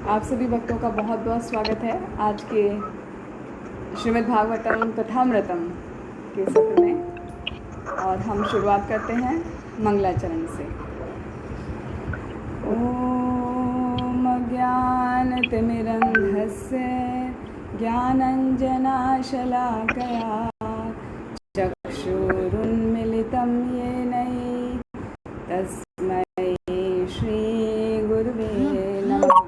आप सभी भक्तों का बहुत बहुत स्वागत है आज के श्रीमद् भागवतम कथामृतम के सत्र में। और हम शुरुआत करते हैं मंगलाचरण से। ओम अज्ञानतिमिरन्धस्य ज्ञानञ्जनाशलाकया चक्षुरुन्मिलितं येन तस्मै श्रीगुरुवे नमः।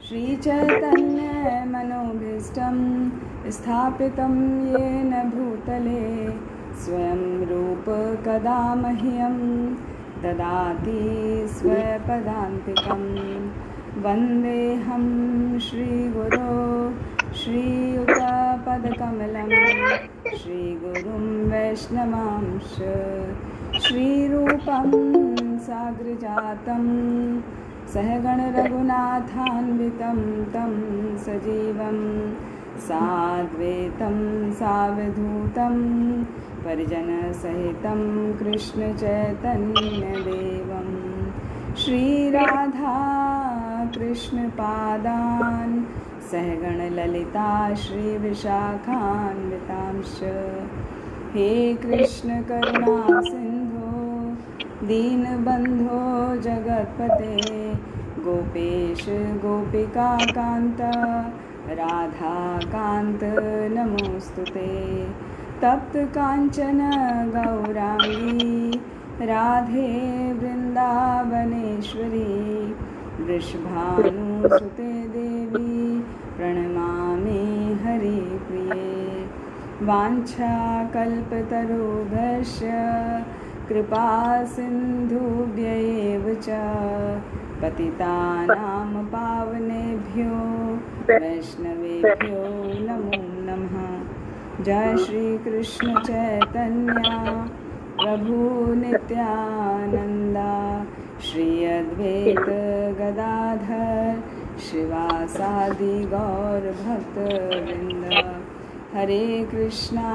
श्रीचैतन्यमनोभीष्टं स्थापितं येन भूतले स्वयं रूप कदा मह्यं ददाति स्वपदान्तिकं। वन्देऽहं श्रीगुरो श्रीयुतपदकमलं श्रीगुरुं वैष्णवांश श्रीरूपं साग्रजातं सहगण रघुनाथान्वितं तं सजीवं साद्वैतं सावधूतं परिजनसहितं कृष्णचैतन्यदेवं श्रीराधा कृष्णपादान् सहगण ललिता श्रीविशाखान्वितांश्च। हे कृष्ण करुणा सिंधो दीनबंधो जगत्पते गोपेश गोपिका कांत राधा कांत नमोस्तुते। तप्त कांचन गौरांगी राधे वृंदावनेश्वरी वृषभानुसुते देवी प्रणमामि हरिप्रिये। वाञ्छाकल्पतरुभ्यश्च कृपा सिन्धुभ्यैव च पतितानां पावनेभ्यो वैष्णवेभ्यो नमो नमः। जय श्री कृष्ण चैतन्य प्रभु नित्यानंदा श्री अद्वैत गदाधर शिवासादि गौर भक्तवृंद। हरे कृष्णा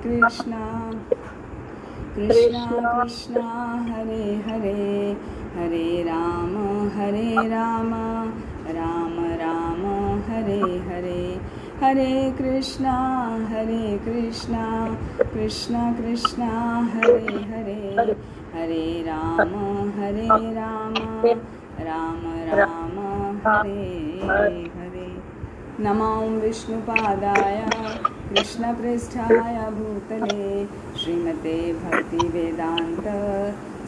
कृष्णा कृष्णा हरे हरे हरे राम राम राम हरे हरे। हरे कृष्णा कृष्णा कृष्णा हरे हरे हरे राम राम राम हरे हरे। नमो विष्णुपादाय कृष्णपृष्ठाय भूतले श्रीमते भक्तिवेदांत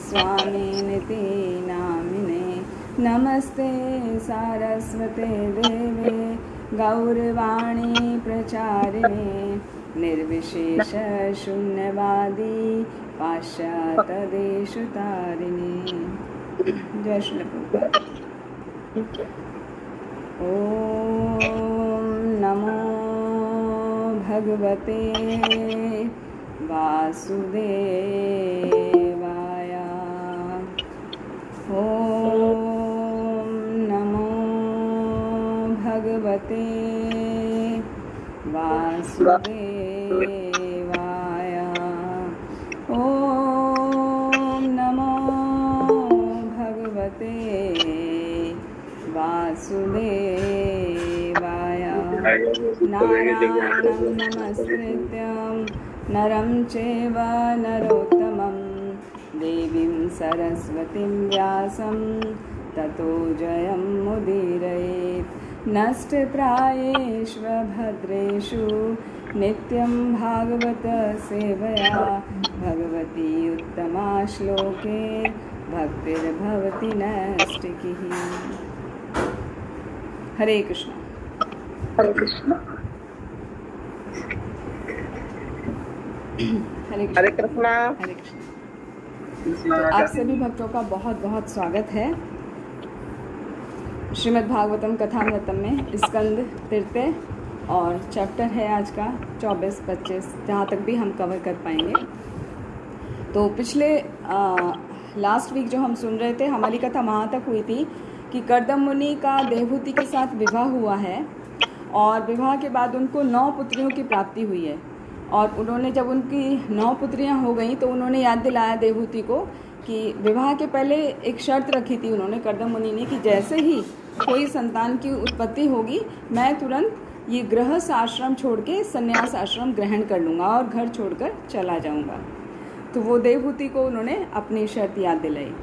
स्वामिनिति नामिने। नमस्ते सारस्वते देवे गौरवाणी प्रचारिणे निर्विशेष शून्यवादी पाश्चात्यदेशतारिणे। जय श्री प्रभुपाद। ओम नमो भगवते वासुदेवाय। ओम नमो भगवते वासुदेवाय। ओम नमो भगवते वासुदेवाय। नारायणं नमस्कृत्यं नरं चैव नरोत्तमं देवीं सरस्वतीं व्यासं ततो जयं मुदीरयेत्। नष्टप्रायेषु भद्रेषु नित्यं भागवत सेवया भगवती उत्तमा श्लोके भक्तिर्भवति नैष्टिकीः। हरे कृष्ण। हरे कृष्ण। हरे हरे कृष्ण। कृष्णा। हरे कृष्ण। आप सभी भक्तों का बहुत बहुत स्वागत है श्रीमद् भागवतम कथामृतम में। स्कंद तृतीय और चैप्टर है आज का 24-25, जहाँ तक भी हम कवर कर पाएंगे। तो पिछले लास्ट वीक जो हम सुन रहे थे, हमारी कथा वहाँ तक हुई थी कि कर्दम मुनि का देवहूति के साथ विवाह हुआ है और विवाह के बाद उनको 9 पुत्रियों की प्राप्ति हुई है। और उन्होंने जब उनकी 9 पुत्रियां हो गई तो उन्होंने याद दिलाया देवहूति को कि विवाह के पहले एक शर्त रखी थी उन्होंने, कर्दम मुनि ने, कि जैसे ही कोई संतान की उत्पत्ति होगी मैं तुरंत ये गृहस्थ आश्रम छोड़ के संन्यास आश्रम ग्रहण कर लूँगा और घर छोड़कर चला जाऊँगा। तो वो देवहूति को उन्होंने अपनी शर्त याद दिलाई।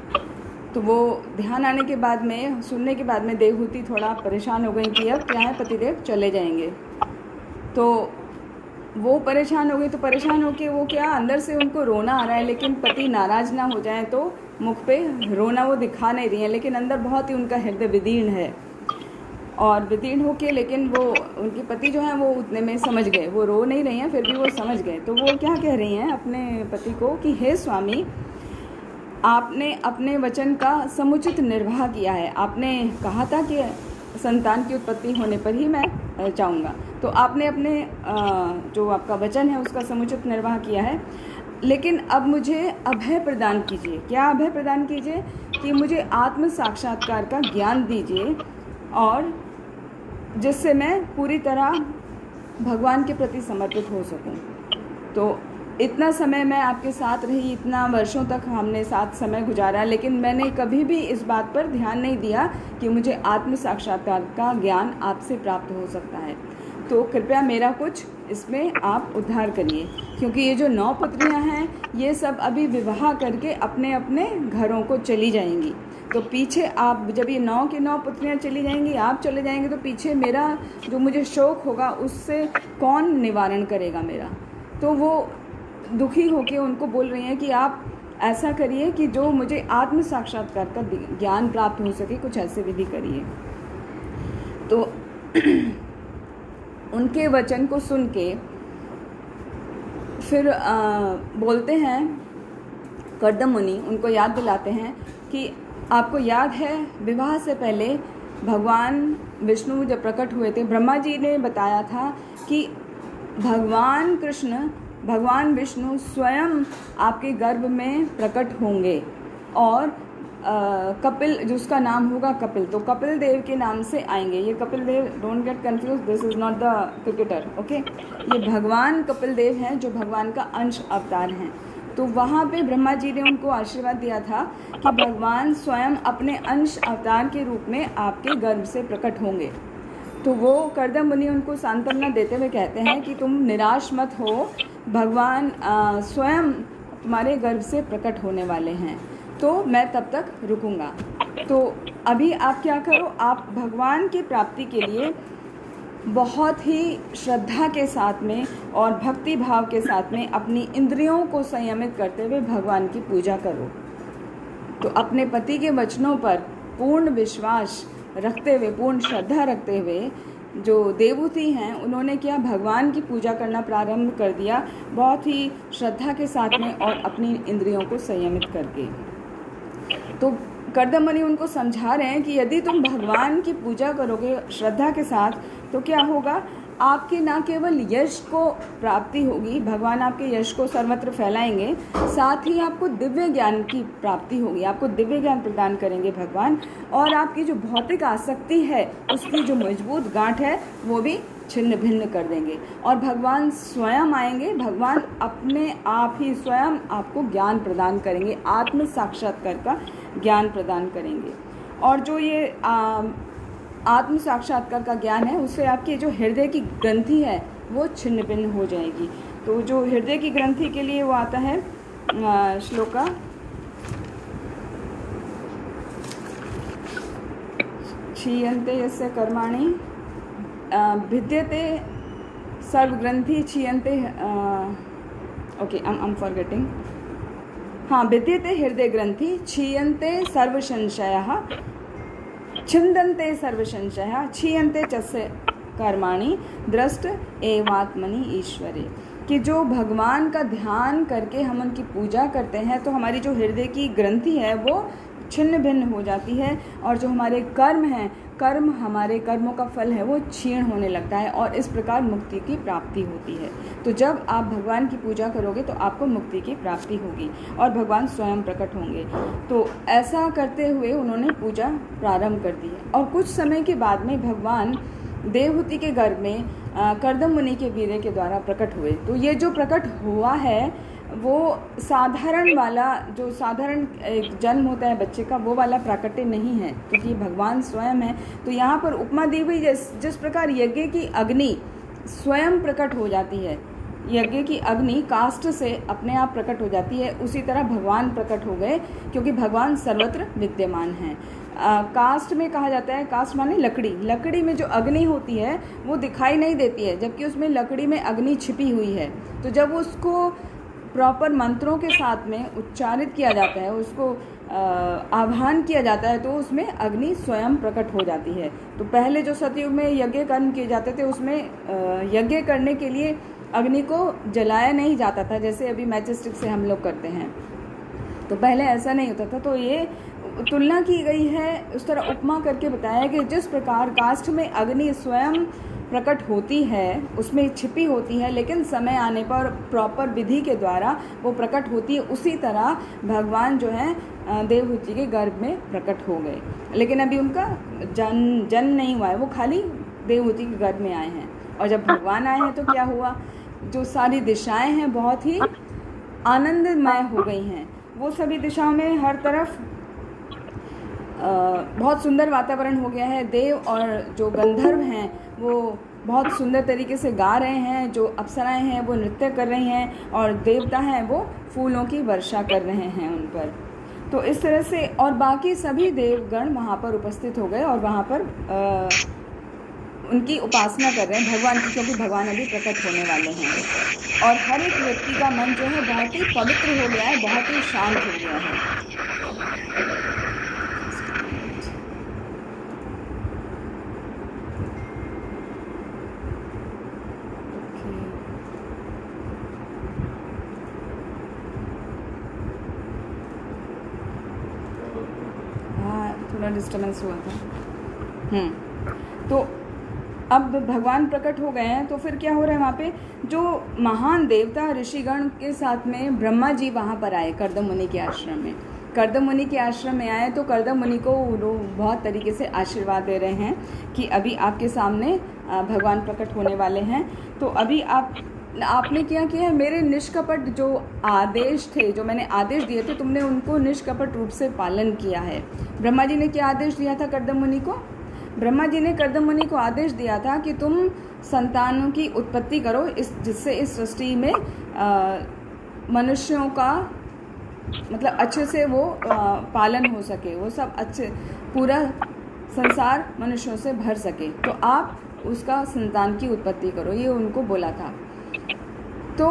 तो वो ध्यान आने के बाद में, सुनने के बाद में देवहूति थोड़ा परेशान हो गई कि अब क्या है, पतिदेव चले जाएंगे। तो वो परेशान हो गई, तो परेशान होके वो क्या, अंदर से उनको रोना आ रहा है, लेकिन पति नाराज़ ना हो जाए तो मुख पे रोना वो दिखा नहीं रही हैं, लेकिन अंदर बहुत ही उनका हृदय विदीर्ण है। और विदीर्ण होके, लेकिन वो उनके पति जो हैं वो उतने में समझ गए, वो रो नहीं रही हैं फिर भी वो समझ गए। तो वो क्या कह रही हैं अपने पति को कि हे स्वामी, आपने अपने वचन का समुचित निर्वाह किया है। आपने कहा था कि संतान की उत्पत्ति होने पर ही मैं जाऊंगा, तो आपने अपने जो आपका वचन है उसका समुचित निर्वाह किया है, लेकिन अब मुझे अभय प्रदान कीजिए। क्या अभय प्रदान कीजिए? कि मुझे आत्म साक्षात्कार का ज्ञान दीजिए और जिससे मैं पूरी तरह भगवान के प्रति समर्पित हो सकूं। तो इतना समय मैं आपके साथ रही, इतना वर्षों तक हमने साथ समय गुजारा, लेकिन मैंने कभी भी इस बात पर ध्यान नहीं दिया कि मुझे आत्म साक्षात्कार का ज्ञान आपसे प्राप्त हो सकता है। तो कृपया मेरा कुछ इसमें आप उद्धार करिए, क्योंकि ये जो 9 पुत्रियां हैं ये सब अभी विवाह करके अपने अपने घरों को चली जाएंगी। तो पीछे आप, जब ये 9 की 9 पुत्रियां चली जाएंगी, आप चले जाएंगे, तो पीछे मेरा जो मुझे शोक होगा उससे कौन निवारण करेगा मेरा। तो वो दुखी होकर उनको बोल रही हैं कि आप ऐसा करिए कि जो मुझे आत्म साक्षात्कार का ज्ञान प्राप्त हो सके, कुछ ऐसे विधि करिए। तो उनके वचन को सुन के फिर बोलते हैं कर्दम मुनि, उनको याद दिलाते हैं कि आपको याद है विवाह से पहले भगवान विष्णु जब प्रकट हुए थे, ब्रह्मा जी ने बताया था कि भगवान विष्णु स्वयं आपके गर्भ में प्रकट होंगे और कपिल, जिसका नाम होगा कपिल, तो कपिल देव के नाम से आएंगे। ये Kapil Dev, don't get confuse, this is not the cricketer, okay. ये भगवान कपिल देव हैं जो भगवान का अंश अवतार हैं। तो वहाँ पे ब्रह्मा जी ने उनको आशीर्वाद दिया था कि भगवान स्वयं अपने अंश अवतार के रूप में आपके गर्भ से प्रकट होंगे। तो वो कर्दम मुनि उनको सांत्वना देते हुए कहते हैं कि तुम निराश मत हो, भगवान स्वयं तुम्हारे गर्भ से प्रकट होने वाले हैं, तो मैं तब तक रुकूंगा। तो अभी आप क्या करो, आप भगवान की प्राप्ति के लिए बहुत ही श्रद्धा के साथ में और भक्ति भाव के साथ में अपनी इंद्रियों को संयमित करते हुए भगवान की पूजा करो। तो अपने पति के वचनों पर पूर्ण विश्वास रखते हुए, पूर्ण श्रद्धा रखते हुए जो देवहूति हैं उन्होंने क्या, भगवान की पूजा करना प्रारंभ कर दिया, बहुत ही श्रद्धा के साथ में और अपनी इंद्रियों को संयमित करके। तो कर्दम मुनि उनको समझा रहे हैं कि यदि तुम भगवान की पूजा करोगे श्रद्धा के साथ, तो क्या होगा, आपके न केवल यश को प्राप्ति होगी, भगवान आपके यश को सर्वत्र फैलाएंगे, साथ ही आपको दिव्य ज्ञान की प्राप्ति होगी, आपको दिव्य ज्ञान प्रदान करेंगे भगवान, और आपकी जो भौतिक आसक्ति है उसकी जो मजबूत गांठ है वो भी छिन्न भिन्न कर देंगे, और भगवान स्वयं आएंगे, भगवान अपने आप ही स्वयं आपको ज्ञान प्रदान करेंगे, आत्म साक्षात्कार का ज्ञान प्रदान करेंगे। और जो ये आत्म साक्षात्कार का ज्ञान है उससे आपकी जो हृदय की ग्रंथि है वो छिन्न भिन्न हो जाएगी। तो जो हृदय की ग्रंथि के लिए वो आता है श्लोका क्षीयन्ते यस्य कर्माणि भिद्यते सर्वग्रंथि क्षीयन्ते, ओके आई एम फॉरगेटिंग, हाँ, भिद्यते हृदय ग्रंथि क्षीयन्ते सर्व संशयः छिन्दन्ते सर्व संशयः क्षीयन्ते चस्य कर्माणि दृष्ट एवात्मनि ईश्वरे। कि जो भगवान का ध्यान करके हम उनकी पूजा करते हैं तो हमारी जो हृदय की ग्रंथि है वो छिन्न भिन्न हो जाती है, और जो हमारे कर्म हैं, हमारे कर्मों का फल है वो क्षीण होने लगता है, और इस प्रकार मुक्ति की प्राप्ति होती है। तो जब आप भगवान की पूजा करोगे तो आपको मुक्ति की प्राप्ति होगी और भगवान स्वयं प्रकट होंगे। तो ऐसा करते हुए उन्होंने पूजा प्रारंभ कर दी, और कुछ समय के बाद में भगवान देवहूति के गर्भ में कर्दम मुनि के वीर्य के द्वारा प्रकट हुए। तो ये जो प्रकट हुआ है वो साधारण वाला, जो साधारण एक जन्म होता है बच्चे का, वो वाला प्राकट्य नहीं है, क्योंकि भगवान स्वयं है। तो यहाँ पर उपमा दी हुई, जिस प्रकार यज्ञ की अग्नि स्वयं प्रकट हो जाती है, यज्ञ की अग्नि काष्ठ से अपने आप प्रकट हो जाती है, उसी तरह भगवान प्रकट हो गए, क्योंकि भगवान सर्वत्र विद्यमान हैं। काष्ठ में कहा जाता है, काष्ठ माने लकड़ी, लकड़ी में जो अग्नि होती है वो दिखाई नहीं देती है, जबकि उसमें लकड़ी में अग्नि छिपी हुई है। तो जब उसको प्रॉपर मंत्रों के साथ में उच्चारित किया जाता है, उसको आह्वान किया जाता है, तो उसमें अग्नि स्वयं प्रकट हो जाती है। तो पहले जो सतयुग में यज्ञ कर्म किए जाते थे, उसमें यज्ञ करने के लिए अग्नि को जलाया नहीं जाता था, जैसे अभी मैचस्टिक से हम लोग करते हैं। तो पहले ऐसा नहीं होता था। तो ये तुलना की गई है, उस तरह उपमा करके बताया कि जिस प्रकार काष्ठ में अग्नि स्वयं प्रकट होती है, उसमें छिपी होती है, लेकिन समय आने पर प्रॉपर विधि के द्वारा वो प्रकट होती है, उसी तरह भगवान जो है देवहूति के गर्भ में प्रकट हो गए। लेकिन अभी उनका जन्म नहीं हुआ है, वो खाली देवहूति के गर्भ में आए हैं। और जब भगवान आए हैं तो क्या हुआ, जो सारी दिशाएं हैं बहुत ही आनंदमय हो गई हैं। वो सभी दिशाओं में हर तरफ बहुत सुंदर वातावरण हो गया है। देव और जो गंधर्व हैं वो बहुत सुंदर तरीके से गा रहे हैं, जो अप्सराएं हैं वो नृत्य कर रही हैं, और देवता हैं वो फूलों की वर्षा कर रहे हैं उन पर। तो इस तरह से, और बाकी सभी देवगण वहाँ पर उपस्थित हो गए और वहाँ पर उनकी उपासना कर रहे हैं भगवान की, क्योंकि भगवान अभी प्रकट होने वाले हैं। और हर एक व्यक्ति का मन जो है बहुत ही पवित्र हो गया है, बहुत ही शांत हो गया है। थोड़ा डिस्टर्बेंस हुआ था। तो अब भगवान प्रकट हो गए हैं, तो फिर क्या हो रहा है, वहाँ पे जो महान देवता ऋषिगण के साथ में ब्रह्मा जी वहाँ पर आए कर्दम मुनि के आश्रम में। कर्दम मुनि के आश्रम में आए तो कर्दम मुनि को बहुत तरीके से आशीर्वाद दे रहे हैं कि अभी आपके सामने भगवान प्रकट होने वाले हैं। तो अभी आपने क्या किया है, मेरे निष्कपट जो आदेश थे, जो मैंने आदेश दिए थे, तुमने उनको निष्कपट रूप से पालन किया है। ब्रह्मा जी ने क्या आदेश दिया था कर्दम मुनि को? ब्रह्मा जी ने कर्दम मुनि को आदेश दिया था कि तुम संतानों की उत्पत्ति करो, जिससे इस सृष्टि में मनुष्यों का मतलब अच्छे से वो पालन हो सके, वो सब अच्छे, पूरा संसार मनुष्यों से भर सके। तो आप उसका संतान की उत्पत्ति करो, ये उनको बोला था। तो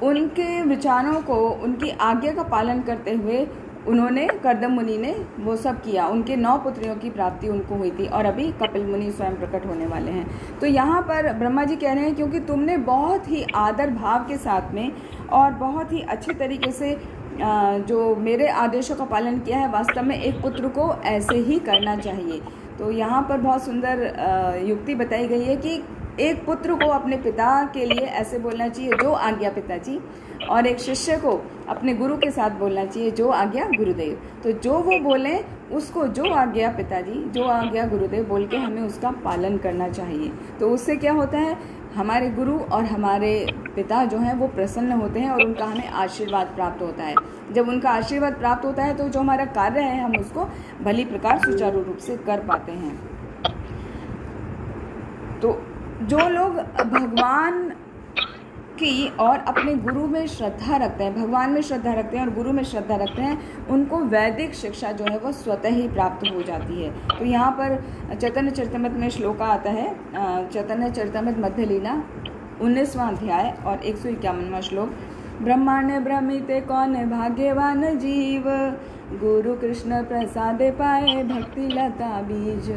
उनके विचारों को, उनकी आज्ञा का पालन करते हुए उन्होंने, कर्दम मुनि ने वो सब किया। उनके 9 पुत्रियों की प्राप्ति उनको हुई थी, और अभी कपिल मुनि स्वयं प्रकट होने वाले हैं। तो यहाँ पर ब्रह्मा जी कह रहे हैं, क्योंकि तुमने बहुत ही आदर भाव के साथ में और बहुत ही अच्छे तरीके से जो मेरे आदेशों का पालन किया है, वास्तव में एक पुत्र को ऐसे ही करना चाहिए। तो यहाँ पर बहुत सुंदर युक्ति बताई गई है कि एक पुत्र को अपने पिता के लिए ऐसे बोलना चाहिए, जो आज्ञा पिताजी, और एक शिष्य को अपने गुरु के साथ बोलना चाहिए, जो आज्ञा गुरुदेव। तो जो वो बोलें उसको, जो आज्ञा पिताजी, जो आज्ञा गुरुदेव बोल के हमें उसका पालन करना चाहिए। तो उससे क्या होता है, हमारे गुरु और हमारे पिता जो हैं वो प्रसन्न होते हैं और उनका हमें आशीर्वाद प्राप्त होता है। जब उनका आशीर्वाद प्राप्त होता है तो जो हमारा कार्य है हम उसको भली प्रकार सुचारू रूप से कर पाते हैं। तो जो लोग भगवान की और अपने गुरु में श्रद्धा रखते हैं, भगवान में श्रद्धा रखते हैं और गुरु में श्रद्धा रखते हैं, उनको वैदिक शिक्षा जो है वो स्वतः ही प्राप्त हो जाती है। तो यहाँ पर चैतन्य चरितमृत में श्लोक आता है, चैतन्य चरितमृत मध्य लीला 19वां अध्याय और 151वां श्लोक। ब्रह्मांड भ्रमिते कौन भाग्यवान जीव, गुरु कृष्ण प्रसादे पाए भक्ति लता बीज।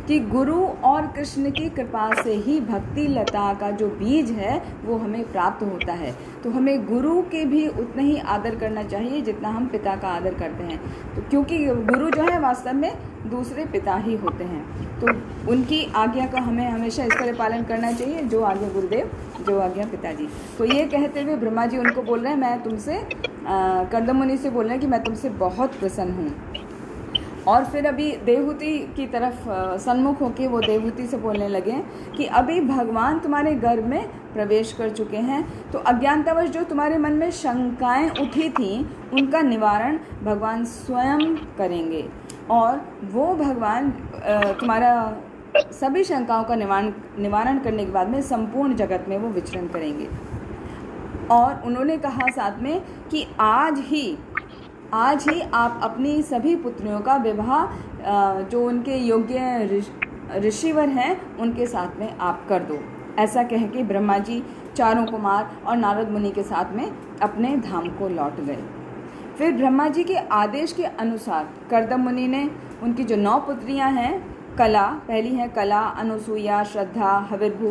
कि गुरु और कृष्ण की कृपा से ही भक्ति लता का जो बीज है वो हमें प्राप्त होता है। तो हमें गुरु के भी उतना ही आदर करना चाहिए जितना हम पिता का आदर करते हैं। तो क्योंकि गुरु जो है वास्तव में दूसरे पिता ही होते हैं, तो उनकी आज्ञा का हमें हमेशा इस तरह पालन करना चाहिए, जो आज्ञा गुरुदेव, जो आज्ञा पिताजी। तो ये कहते हुए ब्रह्मा जी उनको बोल रहे हैं, मैं तुमसे, कर्दम मुनि से बोल रहे हैं कि मैं तुमसे बहुत प्रसन्न हूँ। और फिर अभी देवहूति की तरफ सन्मुख होकर वो देवहूति से बोलने लगे कि अभी भगवान तुम्हारे गर्भ में प्रवेश कर चुके हैं, तो अज्ञानतावश जो तुम्हारे मन में शंकाएं उठी थीं उनका निवारण भगवान स्वयं करेंगे, और वो भगवान तुम्हारा सभी शंकाओं का निवारण करने के बाद में संपूर्ण जगत में वो विचरण करेंगे। और उन्होंने कहा साथ में कि आज ही आप अपनी सभी पुत्रियों का विवाह जो उनके योग्य ऋषिवर हैं उनके साथ में आप कर दो। ऐसा कह के ब्रह्मा जी, चारों कुमार और नारद मुनि के साथ में अपने धाम को लौट गए। फिर ब्रह्मा जी के आदेश के अनुसार कर्दम मुनि ने उनकी जो 9 पुत्रियां हैं, कला, पहली है कला, अनुसूया, श्रद्धा, हविर्भू,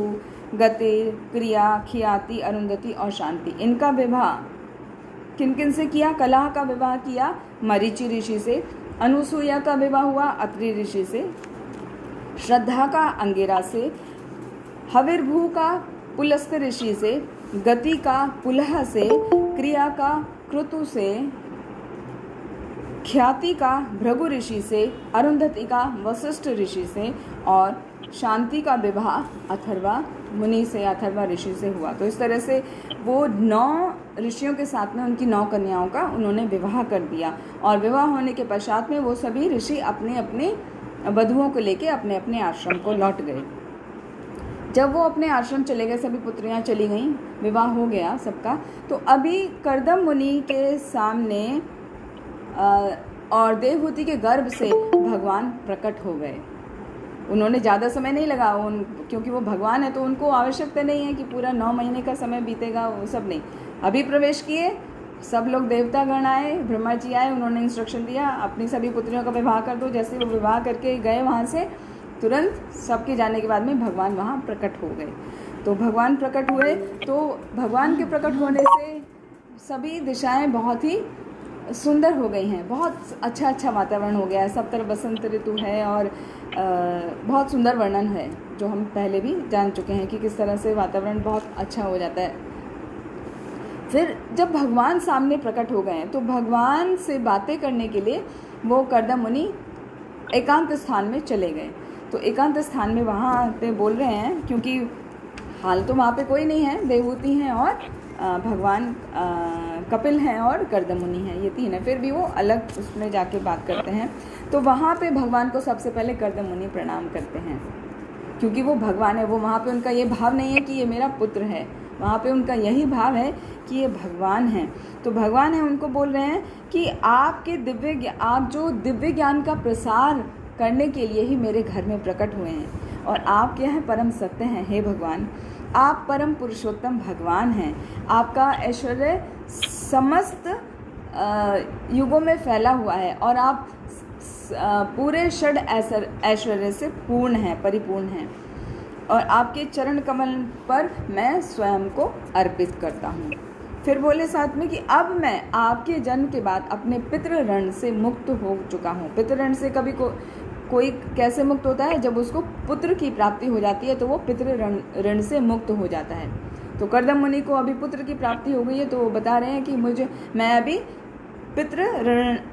गति, क्रिया, खियाति, अरुंधति और शांति, इनका विवाह किन किन से किया? कला का विवाह किया मरीचि ऋषि से, अनुसूया का विवाह हुआ अत्रि ऋषि से, श्रद्धा का अंगिरा से, हविर्भू का पुलस्त्य ऋषि से, गति का पुलह से, क्रिया का क्रतु से, ख्याति का भृगु ऋषि से, अरुंधति का वशिष्ठ ऋषि से, और शांति का विवाह अथर्वा मुनि से, अथर्वा ऋषि से हुआ। तो इस तरह से वो 9 ऋषियों के साथ में उनकी 9 कन्याओं का उन्होंने विवाह कर दिया, और विवाह होने के पश्चात में वो सभी ऋषि अपने अपने वधुओं को लेके अपने अपने आश्रम को लौट गए। जब वो अपने आश्रम चले गए, सभी पुत्रियां चली गईं, विवाह हो गया सबका, तो अभी कर्दम मुनि के सामने और देवहूति के गर्भ से भगवान प्रकट हो गए। उन्होंने ज़्यादा समय नहीं लगा, क्योंकि वो भगवान है तो उनको आवश्यकता नहीं है कि पूरा 9 महीने का समय बीतेगा, वो सब नहीं। अभी प्रवेश किए, सब लोग देवता गण आए, ब्रह्मा जी आए, उन्होंने इंस्ट्रक्शन दिया अपनी सभी पुत्रियों का विवाह कर दो। जैसे वो विवाह करके गए वहाँ से, तुरंत सबके जाने के बाद में भगवान वहाँ प्रकट हो गए। तो भगवान प्रकट हुए, तो भगवान के प्रकट होने से सभी दिशाएं बहुत ही सुंदर हो गई हैं, बहुत अच्छा वातावरण हो गया है, सब तरफ बसंत ऋतु है, और बहुत सुंदर वर्णन है जो हम पहले भी जान चुके हैं कि किस तरह से वातावरण बहुत अच्छा हो जाता है। फिर जब भगवान सामने प्रकट हो गए तो भगवान से बातें करने के लिए वो कर्दम मुनि एकांत स्थान में चले गए। तो एकांत स्थान में वहाँ पे बोल रहे हैं, क्योंकि हाल तो वहाँ पे कोई नहीं है, देवहूति हैं और भगवान कपिल हैं और कर्दम मुनि हैं, ये 3 हैं। फिर भी वो अलग उसमें जाके बात करते हैं। तो वहाँ पे भगवान को सबसे पहले कर्दम मुनि प्रणाम करते हैं, क्योंकि वो भगवान है। वो वहाँ पे उनका ये भाव नहीं है कि ये मेरा पुत्र है, वहाँ पे उनका यही भाव है कि ये भगवान हैं। तो भगवान है उनको बोल रहे हैं कि आप जो दिव्य ज्ञान का प्रसार करने के लिए ही मेरे घर में प्रकट हुए हैं, और आप क्या हैं? परम सत्य हैं। हे भगवान, आप परम पुरुषोत्तम भगवान हैं। आपका ऐश्वर्य समस्त युगों में फैला हुआ है, और आप पूरे षड ऐश्वर्य से पूर्ण हैं, परिपूर्ण हैं, और आपके चरण कमल पर मैं स्वयं को अर्पित करता हूँ। फिर बोले साथ में कि अब मैं आपके जन्म के बाद अपने पितृ ऋण से मुक्त हो चुका हूँ। पितृ ऋण से कभी कोई कैसे मुक्त होता है? जब उसको पुत्र की प्राप्ति हो जाती है तो वो पितृ ऋण से मुक्त हो जाता है। तो कर्दम मुनि को अभी पुत्र की प्राप्ति हो गई है, तो वो बता रहे हैं कि मैं अभी पितृ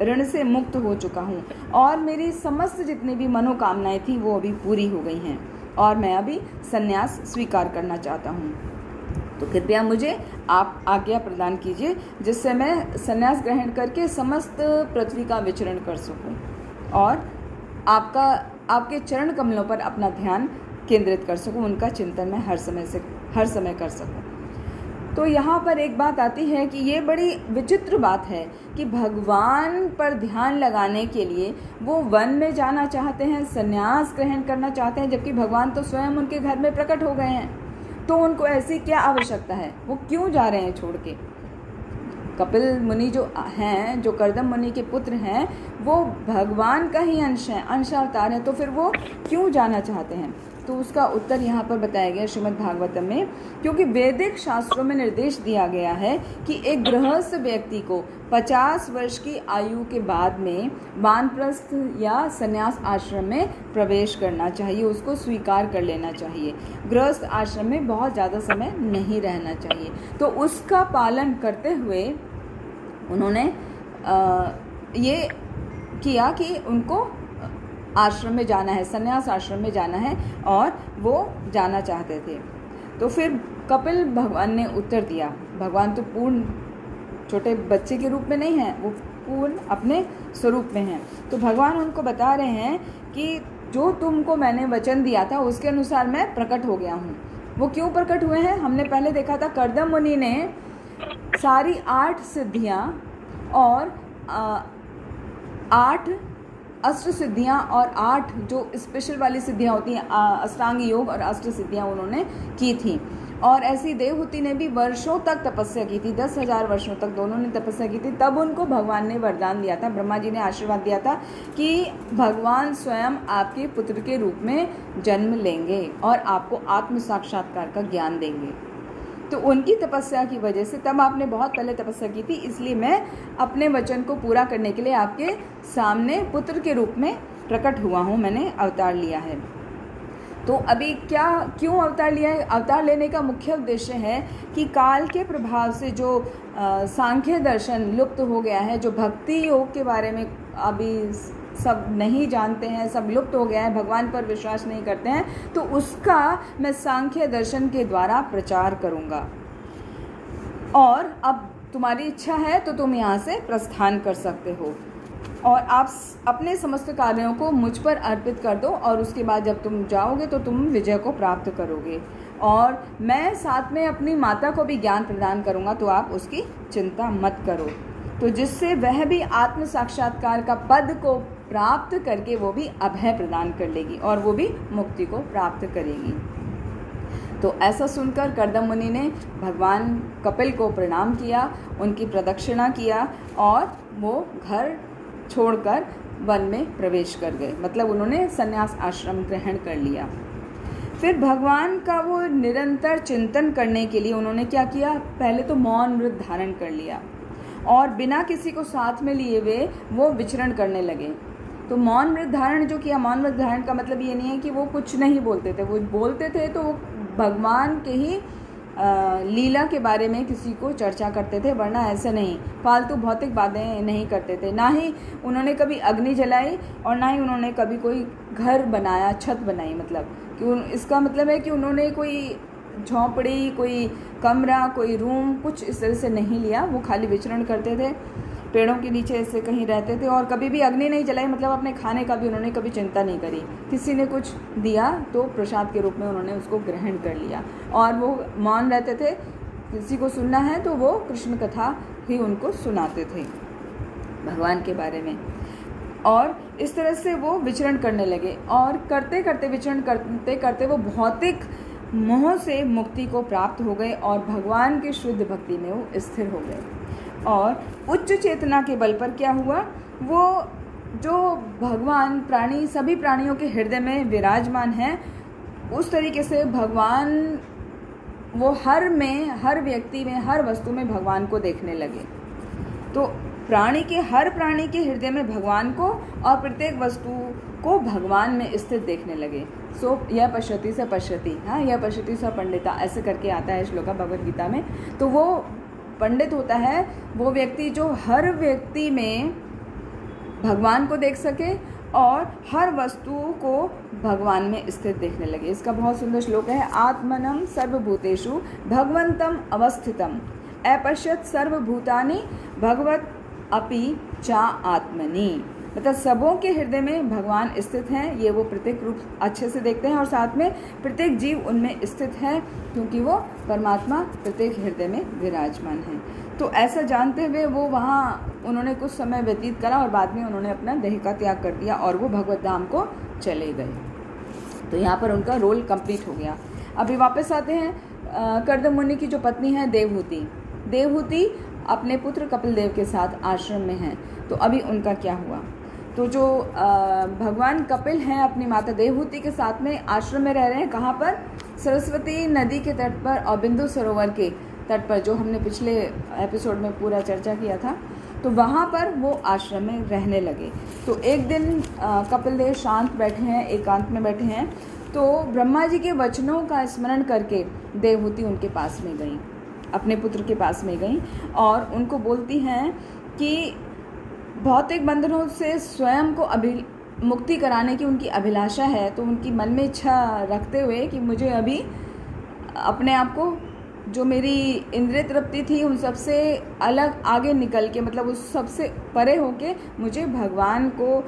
ऋण से मुक्त हो चुका हूँ, और मेरी समस्त जितनी भी मनोकामनाएं थी वो अभी पूरी हो गई हैं, और मैं अभी संन्यास स्वीकार करना चाहता हूँ। तो कृपया मुझे आप आज्ञा प्रदान कीजिए, जिससे मैं संन्यास ग्रहण करके समस्त पृथ्वी का विचरण कर सकूँ, और आपके चरण कमलों पर अपना ध्यान केंद्रित कर सकूँ, उनका चिंतन मैं हर समय कर सकूँ। तो यहाँ पर एक बात आती है कि ये बड़ी विचित्र बात है कि भगवान पर ध्यान लगाने के लिए वो वन में जाना चाहते हैं, संन्यास ग्रहण करना चाहते हैं, जबकि भगवान तो स्वयं उनके घर में प्रकट हो गए हैं। तो उनको ऐसी क्या आवश्यकता है? वो क्यों जा रहे हैं छोड़ के? कपिल मुनि जो हैं, जो कर्दम मुनि के पुत्र हैं, वो भगवान का ही अंश हैं, अंशावतार हैं, तो फिर वो क्यों जाना चाहते हैं? तो उसका उत्तर यहाँ पर बताया गया श्रीमद् भागवतम में, क्योंकि वैदिक शास्त्रों में निर्देश दिया गया है कि एक गृहस्थ व्यक्ति को 50 वर्ष की आयु के बाद में वानप्रस्थ या संन्यास आश्रम में प्रवेश करना चाहिए, उसको स्वीकार कर लेना चाहिए। गृहस्थ आश्रम में बहुत ज़्यादा समय नहीं रहना चाहिए। तो उसका पालन करते हुए उन्होंने ये किया कि उनको आश्रम में जाना है, संन्यास आश्रम में जाना है, और वो जाना चाहते थे। तो फिर कपिल भगवान ने उत्तर दिया, भगवान तो पूर्ण छोटे बच्चे के रूप में नहीं है, वो पूर्ण अपने स्वरूप में हैं। तो भगवान उनको बता रहे हैं कि जो तुमको मैंने वचन दिया था उसके अनुसार मैं प्रकट हो गया हूँ। वो क्यों प्रकट हुए हैं? हमने पहले देखा था कर्दम मुनि ने सारी 8 सिद्धियाँ और 8 अष्ट सिद्धियाँ और 8 जो स्पेशल वाली सिद्धियाँ होती हैं, अष्टांग योग और अष्ट सिद्धियाँ उन्होंने की थी। और ऐसी देवहूति ने भी वर्षों तक तपस्या की थी, 10,000 वर्षों तक दोनों ने तपस्या की थी। तब उनको भगवान ने वरदान दिया था, ब्रह्मा जी ने आशीर्वाद दिया था कि भगवान स्वयं आपके पुत्र के रूप में जन्म लेंगे और आपको आत्म साक्षात्कार का ज्ञान देंगे। तो उनकी तपस्या की वजह से, तब आपने बहुत पहले तपस्या की थी, इसलिए मैं अपने वचन को पूरा करने के लिए आपके सामने पुत्र के रूप में प्रकट हुआ हूँ, मैंने अवतार लिया है। तो अभी क्यों अवतार लिया है? अवतार लेने का मुख्य उद्देश्य है कि काल के प्रभाव से जो सांख्य दर्शन लुप्त हो गया है, जो भक्ति योग के बारे में अभी सब नहीं जानते हैं, सब लुप्त हो गया है, भगवान पर विश्वास नहीं करते हैं, तो उसका मैं सांख्य दर्शन के द्वारा प्रचार करूँगा। और अब तुम्हारी इच्छा है तो तुम यहाँ से प्रस्थान कर सकते हो और आप अपने समस्त कार्यों को मुझ पर अर्पित कर दो, और उसके बाद जब तुम जाओगे तो तुम विजय को प्राप्त करोगे। और मैं साथ में अपनी माता को भी ज्ञान प्रदान करूँगा, तो आप उसकी चिंता मत करो। तो जिससे वह भी आत्म साक्षात्कार का पद को प्राप्त करके वो भी अभय प्रदान कर लेगी और वो भी मुक्ति को प्राप्त करेगी। तो ऐसा सुनकर कर्दम मुनि ने भगवान कपिल को प्रणाम किया, उनकी प्रदक्षिणा किया और वो घर छोड़कर वन में प्रवेश कर गए, मतलब उन्होंने संन्यास आश्रम ग्रहण कर लिया। फिर भगवान का वो निरंतर चिंतन करने के लिए उन्होंने क्या किया? पहले तो मौन व्रत धारण कर लिया और बिना किसी को साथ में लिए हुए वो विचरण करने लगे। तो मौन व्रत धारण जो किया, मौन व्रत धारण का मतलब ये नहीं है कि वो कुछ नहीं बोलते थे, वो बोलते थे तो वो भगवान के ही लीला के बारे में किसी को चर्चा करते थे, वरना ऐसे नहीं फालतू भौतिक बातें नहीं करते थे। ना ही उन्होंने कभी अग्नि जलाई और ना ही उन्होंने कभी कोई घर बनाया, छत बनाई। मतलब कि इसका मतलब है कि उन्होंने कोई झोंपड़ी, कोई कमरा, कोई रूम, कुछ इस तरह से नहीं लिया। वो खाली विचरण करते थे, पेड़ों के नीचे ऐसे कहीं रहते थे और कभी भी अग्नि नहीं जलाई। मतलब अपने खाने का भी उन्होंने कभी चिंता नहीं करी। किसी ने कुछ दिया तो प्रसाद के रूप में उन्होंने उसको ग्रहण कर लिया और वो मौन रहते थे। किसी को सुनना है तो वो कृष्ण कथा ही उनको सुनाते थे भगवान के बारे में। और इस तरह से वो विचरण करने लगे और करते करते विचरण करते करते वो भौतिक मोह से मुक्ति को प्राप्त हो गए और भगवान की शुद्ध भक्ति में वो स्थिर हो गए। और उच्च चेतना के बल पर क्या हुआ, वो जो भगवान प्राणी सभी प्राणियों के हृदय में विराजमान है, उस तरीके से भगवान वो हर व्यक्ति में, हर वस्तु में भगवान को देखने लगे। तो हर प्राणी के हृदय में भगवान को और प्रत्येक वस्तु को भगवान में स्थित देखने लगे। सो यह पश्यति स पश्यति, हाँ, यह पश्यति स पंडिता, ऐसे करके आता है श्लोका भगवद गीता में। तो वो पंडित होता है वो व्यक्ति जो हर व्यक्ति में भगवान को देख सके और हर वस्तु को भगवान में स्थित देखने लगे। इसका बहुत सुंदर श्लोक है, आत्मनं सर्वभूतेषु भगवंतम अवस्थितम अपश्यत सर्वभूतानि भगवत अपि चा आत्मनि। मतलब सबों के हृदय में भगवान स्थित हैं, ये वो प्रत्येक रूप अच्छे से देखते हैं और साथ में प्रत्येक जीव उनमें स्थित है, क्योंकि वो परमात्मा प्रत्येक हृदय में विराजमान है। तो ऐसा जानते हुए वो वहाँ उन्होंने कुछ समय व्यतीत करा और बाद में उन्होंने अपना देह का त्याग कर दिया और वो भगवत धाम को चले गए। तो यहाँ पर उनका रोल कंप्लीट हो गया। अभी वापस आते हैं कर्दम मुनि की जो पत्नी है देवहूति अपने पुत्र कपिल देव के साथ आश्रम में हैं। तो अभी उनका क्या हुआ, तो जो भगवान कपिल हैं अपनी माता देवहूति के साथ में आश्रम में रह रहे हैं। कहाँ पर? सरस्वती नदी के तट पर और बिंदु सरोवर के तट पर, जो हमने पिछले एपिसोड में पूरा चर्चा किया था। तो वहाँ पर वो आश्रम में रहने लगे। तो एक दिन कपिल देव शांत बैठे हैं, एकांत में बैठे हैं, तो ब्रह्मा जी के वचनों का स्मरण करके देवहूति उनके पास में गई, अपने पुत्र के पास में गई और उनको बोलती हैं कि भौतिक बंधनों से स्वयं को मुक्ति कराने की उनकी अभिलाषा है, तो उनकी मन में इच्छा रखते हुए कि मुझे अभी अपने आप को, जो मेरी इंद्रिय तृप्ति थी, उन सबसे अलग आगे निकल के, मतलब उस सबसे परे होके मुझे भगवान को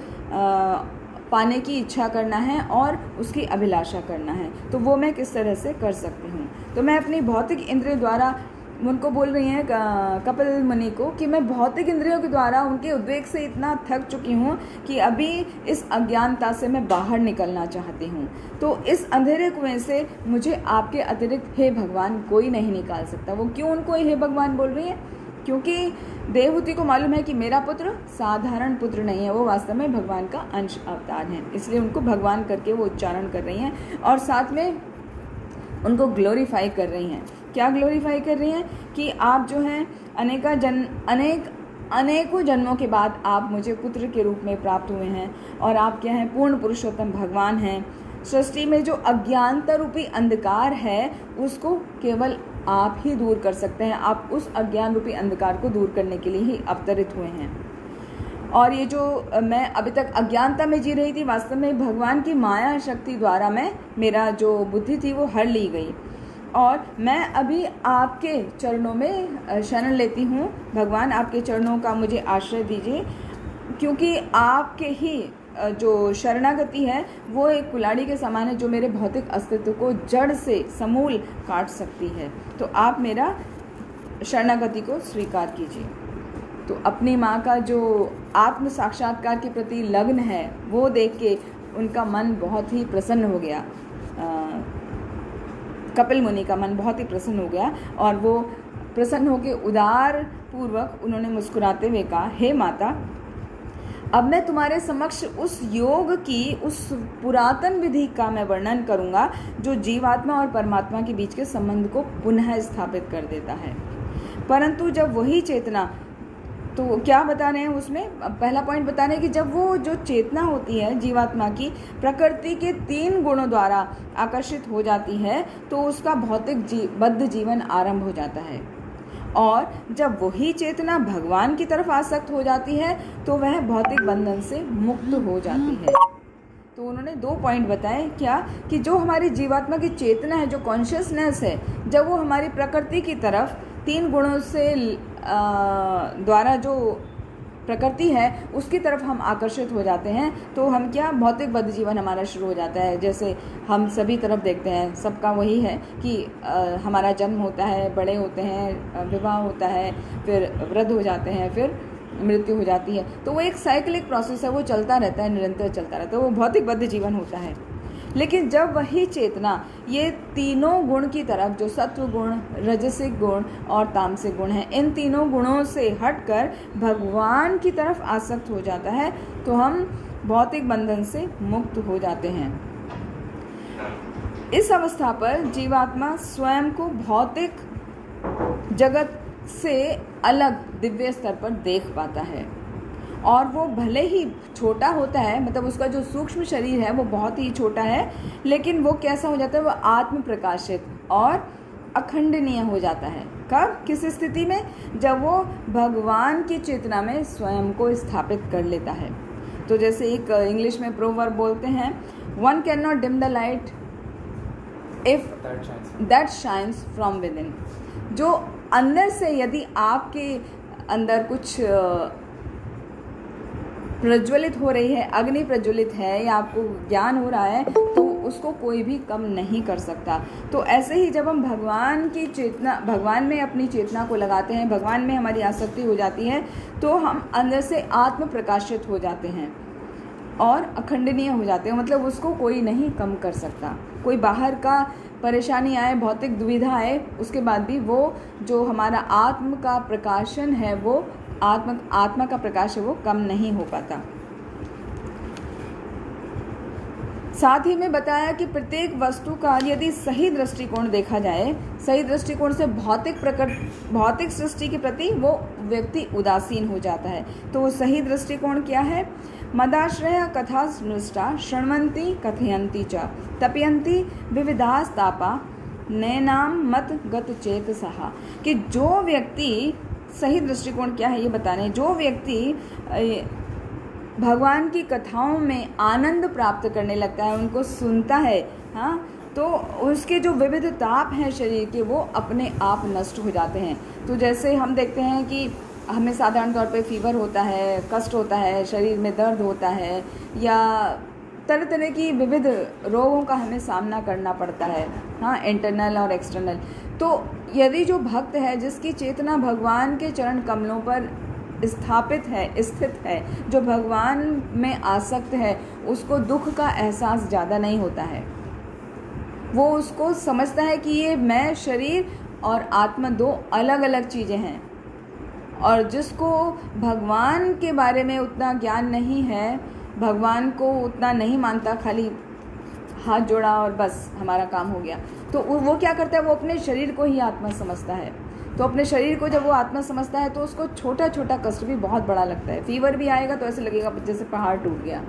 पाने की इच्छा करना है और उसकी अभिलाषा करना है। तो वो मैं किस तरह से कर सकती हूँ? तो मैं अपनी भौतिक इंद्रिय द्वारा, उनको बोल रही हैं कपिल मुनि को, कि मैं भौतिक इंद्रियों के द्वारा उनके उद्वेग से इतना थक चुकी हूँ कि अभी इस अज्ञानता से मैं बाहर निकलना चाहती हूँ। तो इस अंधेरे कुएं से मुझे आपके अतिरिक्त हे भगवान कोई नहीं निकाल सकता। वो क्यों उनको हे भगवान बोल रही है? क्योंकि देवहूति को मालूम है कि मेरा पुत्र साधारण पुत्र नहीं है, वो वास्तव में भगवान का अंश अवतार है, इसलिए उनको भगवान करके वो उच्चारण कर रही हैं और साथ में उनको ग्लोरीफाई कर रही हैं। क्या ग्लोरीफाई कर रही हैं? कि आप जो हैं अनेकों जन्मों के बाद आप मुझे पुत्र के रूप में प्राप्त हुए हैं और आप क्या हैं? पूर्ण पुरुषोत्तम भगवान हैं। सृष्टि में जो अज्ञानता रूपी अंधकार है उसको केवल आप ही दूर कर सकते हैं। आप उस अज्ञान रूपी अंधकार को दूर करने के लिए ही अवतरित हुए हैं। और ये जो मैं अभी तक अज्ञानता में जी रही थी, वास्तव में भगवान की माया शक्ति द्वारा मेरा जो बुद्धि थी वो हर ली गई और मैं अभी आपके चरणों में शरण लेती हूँ। भगवान, आपके चरणों का मुझे आश्रय दीजिए, क्योंकि आपके ही जो शरणागति है वो एक कुल्हाड़ी के समान है जो मेरे भौतिक अस्तित्व को जड़ से समूल काट सकती है। तो आप मेरा शरणागति को स्वीकार कीजिए। तो अपनी माँ का जो आत्म साक्षात्कार के प्रति लग्न है वो देख के उनका मन बहुत ही प्रसन्न हो गया। कपिल मुनि का मन बहुत ही प्रसन्न हो गया और वो प्रसन्न होकर उदार पूर्वक उन्होंने मुस्कुराते हुए कहा, हे माता, अब मैं तुम्हारे समक्ष उस योग की, उस पुरातन विधि का मैं वर्णन करूंगा जो जीवात्मा और परमात्मा के बीच के संबंध को पुनः स्थापित कर देता है। परंतु जब वही चेतना, तो क्या बता रहे हैं उसमें? पहला पॉइंट बता रहे हैं कि जब वो जो चेतना होती है जीवात्मा की, प्रकृति के 3 गुणों द्वारा आकर्षित हो जाती है तो उसका भौतिक बद्ध जीवन आरंभ हो जाता है। और जब वही चेतना भगवान की तरफ आसक्त हो जाती है तो वह भौतिक बंधन से मुक्त हो जाती है। तो उन्होंने 2 पॉइंट बताए। क्या? कि जो हमारी जीवात्मा की चेतना है, जो कॉन्शियसनेस है, जब वो हमारी प्रकृति की तरफ 3 गुणों से द्वारा जो प्रकृति है उसकी तरफ हम आकर्षित हो जाते हैं तो हम क्या, भौतिक बद्ध जीवन हमारा शुरू हो जाता है। जैसे हम सभी तरफ देखते हैं, सबका वही है कि हमारा जन्म होता है, बड़े होते हैं, विवाह होता है, फिर वृद्ध हो जाते हैं, फिर मृत्यु हो जाती है। तो वो एक साइक्लिक प्रोसेस है, वो चलता रहता है, निरंतर चलता रहता है, वो भौतिक बद्ध जीवन होता है। लेकिन जब वही चेतना ये तीनों गुण की तरफ, जो सत्व गुण, रजसिक गुण और तामसिक गुण है, इन तीनों गुणों से हटकर भगवान की तरफ आसक्त हो जाता है तो हम भौतिक बंधन से मुक्त हो जाते हैं। इस अवस्था पर जीवात्मा स्वयं को भौतिक जगत से अलग दिव्य स्तर पर देख पाता है और वो भले ही छोटा होता है, मतलब उसका जो सूक्ष्म शरीर है वो बहुत ही छोटा है, लेकिन वो कैसा हो जाता है, वो आत्म प्रकाशित और अखंडनीय हो जाता है। कब? किस स्थिति में? जब वो भगवान की चेतना में स्वयं को स्थापित कर लेता है। तो जैसे एक इंग्लिश में प्रोवर्ब बोलते हैं, one can not dim the light if that shines from with in. जो अंदर से यदि आपके अंदर कुछ प्रज्वलित हो रही है, अग्नि प्रज्वलित है या आपको ज्ञान हो रहा है, तो उसको कोई भी कम नहीं कर सकता। तो ऐसे ही जब हम भगवान की चेतना, भगवान में अपनी चेतना को लगाते हैं, भगवान में हमारी आसक्ति हो जाती है, तो हम अंदर से आत्म प्रकाशित हो जाते हैं और अखंडनीय हो जाते हैं। मतलब उसको कोई नहीं कम कर सकता। कोई बाहर का परेशानी आए, भौतिक दुविधा आए, उसके बाद भी वो जो हमारा आत्म का प्रकाशन है, वो आत्मा का प्रकाश है, वो कम नहीं हो पाता। साथ ही में बताया कि प्रत्येक वस्तु का यदि सही दृष्टिकोण देखा जाए, सही दृष्टिकोण से भौतिक सृष्टि के प्रति वो व्यक्ति उदासीन हो जाता है। तो वो सही दृष्टिकोण क्या है? मदाश्रय कथा स्नुष्टा शृण्वन्ति कथयन्ति च तपयन्ति विविधास्तापा नैनाम मत गत चेत सहा। कि जो व्यक्ति सही दृष्टिकोण क्या है ये बताने। जो व्यक्ति भगवान की कथाओं में आनंद प्राप्त करने लगता है, उनको सुनता है, हाँ, तो उसके जो विविध ताप हैं शरीर के, वो अपने आप नष्ट हो जाते हैं। तो जैसे हम देखते हैं कि हमें साधारण तौर पे फीवर होता है, कष्ट होता है, शरीर में दर्द होता है, या तरह तरह की विविध रोगों का हमें सामना करना पड़ता है, हाँ, इंटरनल और एक्सटर्नल। तो यदि जो भक्त है, जिसकी चेतना भगवान के चरण कमलों पर स्थापित है, स्थित है, जो भगवान में आसक्त है, उसको दुख का एहसास ज़्यादा नहीं होता है। वो उसको समझता है कि ये मैं, शरीर और आत्मा दो अलग अलग चीज़ें हैं। और जिसको भगवान के बारे में उतना ज्ञान नहीं है, भगवान को उतना नहीं मानता, खाली हाथ जोड़ा और बस हमारा काम हो गया, तो वो क्या करता है, वो अपने शरीर को ही आत्मा समझता है। तो अपने शरीर को जब वो आत्मा समझता है तो उसको छोटा छोटा कष्ट भी बहुत बड़ा लगता है। फीवर भी आएगा तो ऐसे लगेगा जैसे पहाड़ टूट गया,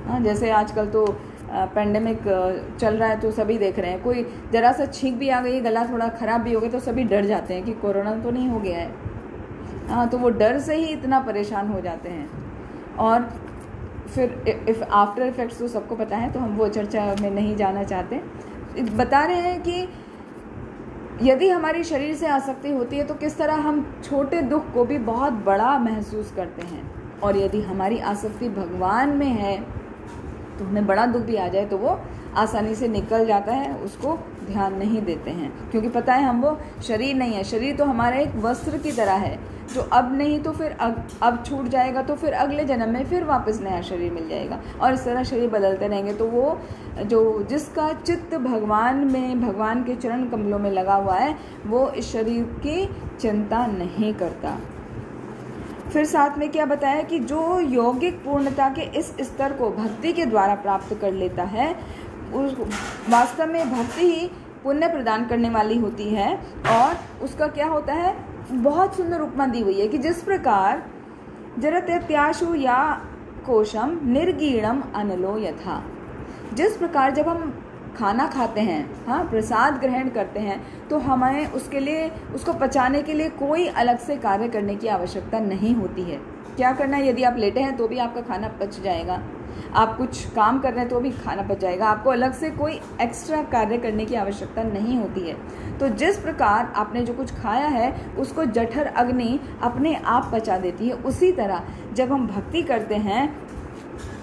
हाँ। जैसे आजकल तो पेंडेमिक चल रहा है तो सभी देख रहे हैं, कोई ज़रा सा छींक भी आ गई, गला थोड़ा ख़राब भी हो गया तो सभी डर जाते हैं कि कोरोना तो नहीं हो गया है, हाँ। तो वो डर से ही इतना परेशान हो जाते हैं। और फिर आफ्टर इफ़ेक्ट्स तो सबको पता है, तो हम वो चर्चा में नहीं जाना चाहते। बता रहे हैं कि यदि हमारी शरीर से आसक्ति होती है तो किस तरह हम छोटे दुख को भी बहुत बड़ा महसूस करते हैं। और यदि हमारी आसक्ति भगवान में है तो हमें बड़ा दुख भी आ जाए तो वो आसानी से निकल जाता है, उसको ध्यान नहीं देते हैं, क्योंकि पता है हम वो शरीर नहीं है। शरीर तो हमारा एक वस्त्र की तरह है, जो अब नहीं तो फिर अब छूट जाएगा, तो फिर अगले जन्म में फिर वापस नया शरीर मिल जाएगा, और इस तरह शरीर बदलते रहेंगे। तो वो जो जिसका चित्त भगवान में, भगवान के चरण कमलों में लगा हुआ है, वो इस शरीर की चिंता नहीं करता। फिर साथ में क्या बताया कि जो यौगिक पूर्णता के इस स्तर को भक्ति के द्वारा प्राप्त कर लेता है, उस वास्तव में भक्ति ही पुण्य प्रदान करने वाली होती है। और उसका क्या होता है, बहुत सुंदर उपमा दी हुई है कि जिस प्रकार जरत्यत्याशु या कोशम निर्गीणम अनलो यथा, जिस प्रकार जब हम खाना खाते हैं, हाँ, प्रसाद ग्रहण करते हैं, तो हमें उसके लिए, उसको पचाने के लिए कोई अलग से कार्य करने की आवश्यकता नहीं होती है। क्या करना है, यदि आप लेटे हैं तो भी आपका खाना पच जाएगा, आप कुछ काम कर रहे हैं तो भी खाना पच जाएगा, आपको अलग से कोई एक्स्ट्रा कार्य करने की आवश्यकता नहीं होती है। तो जिस प्रकार आपने जो कुछ खाया है उसको जठर अग्नि अपने आप पचा देती है, उसी तरह जब हम भक्ति करते हैं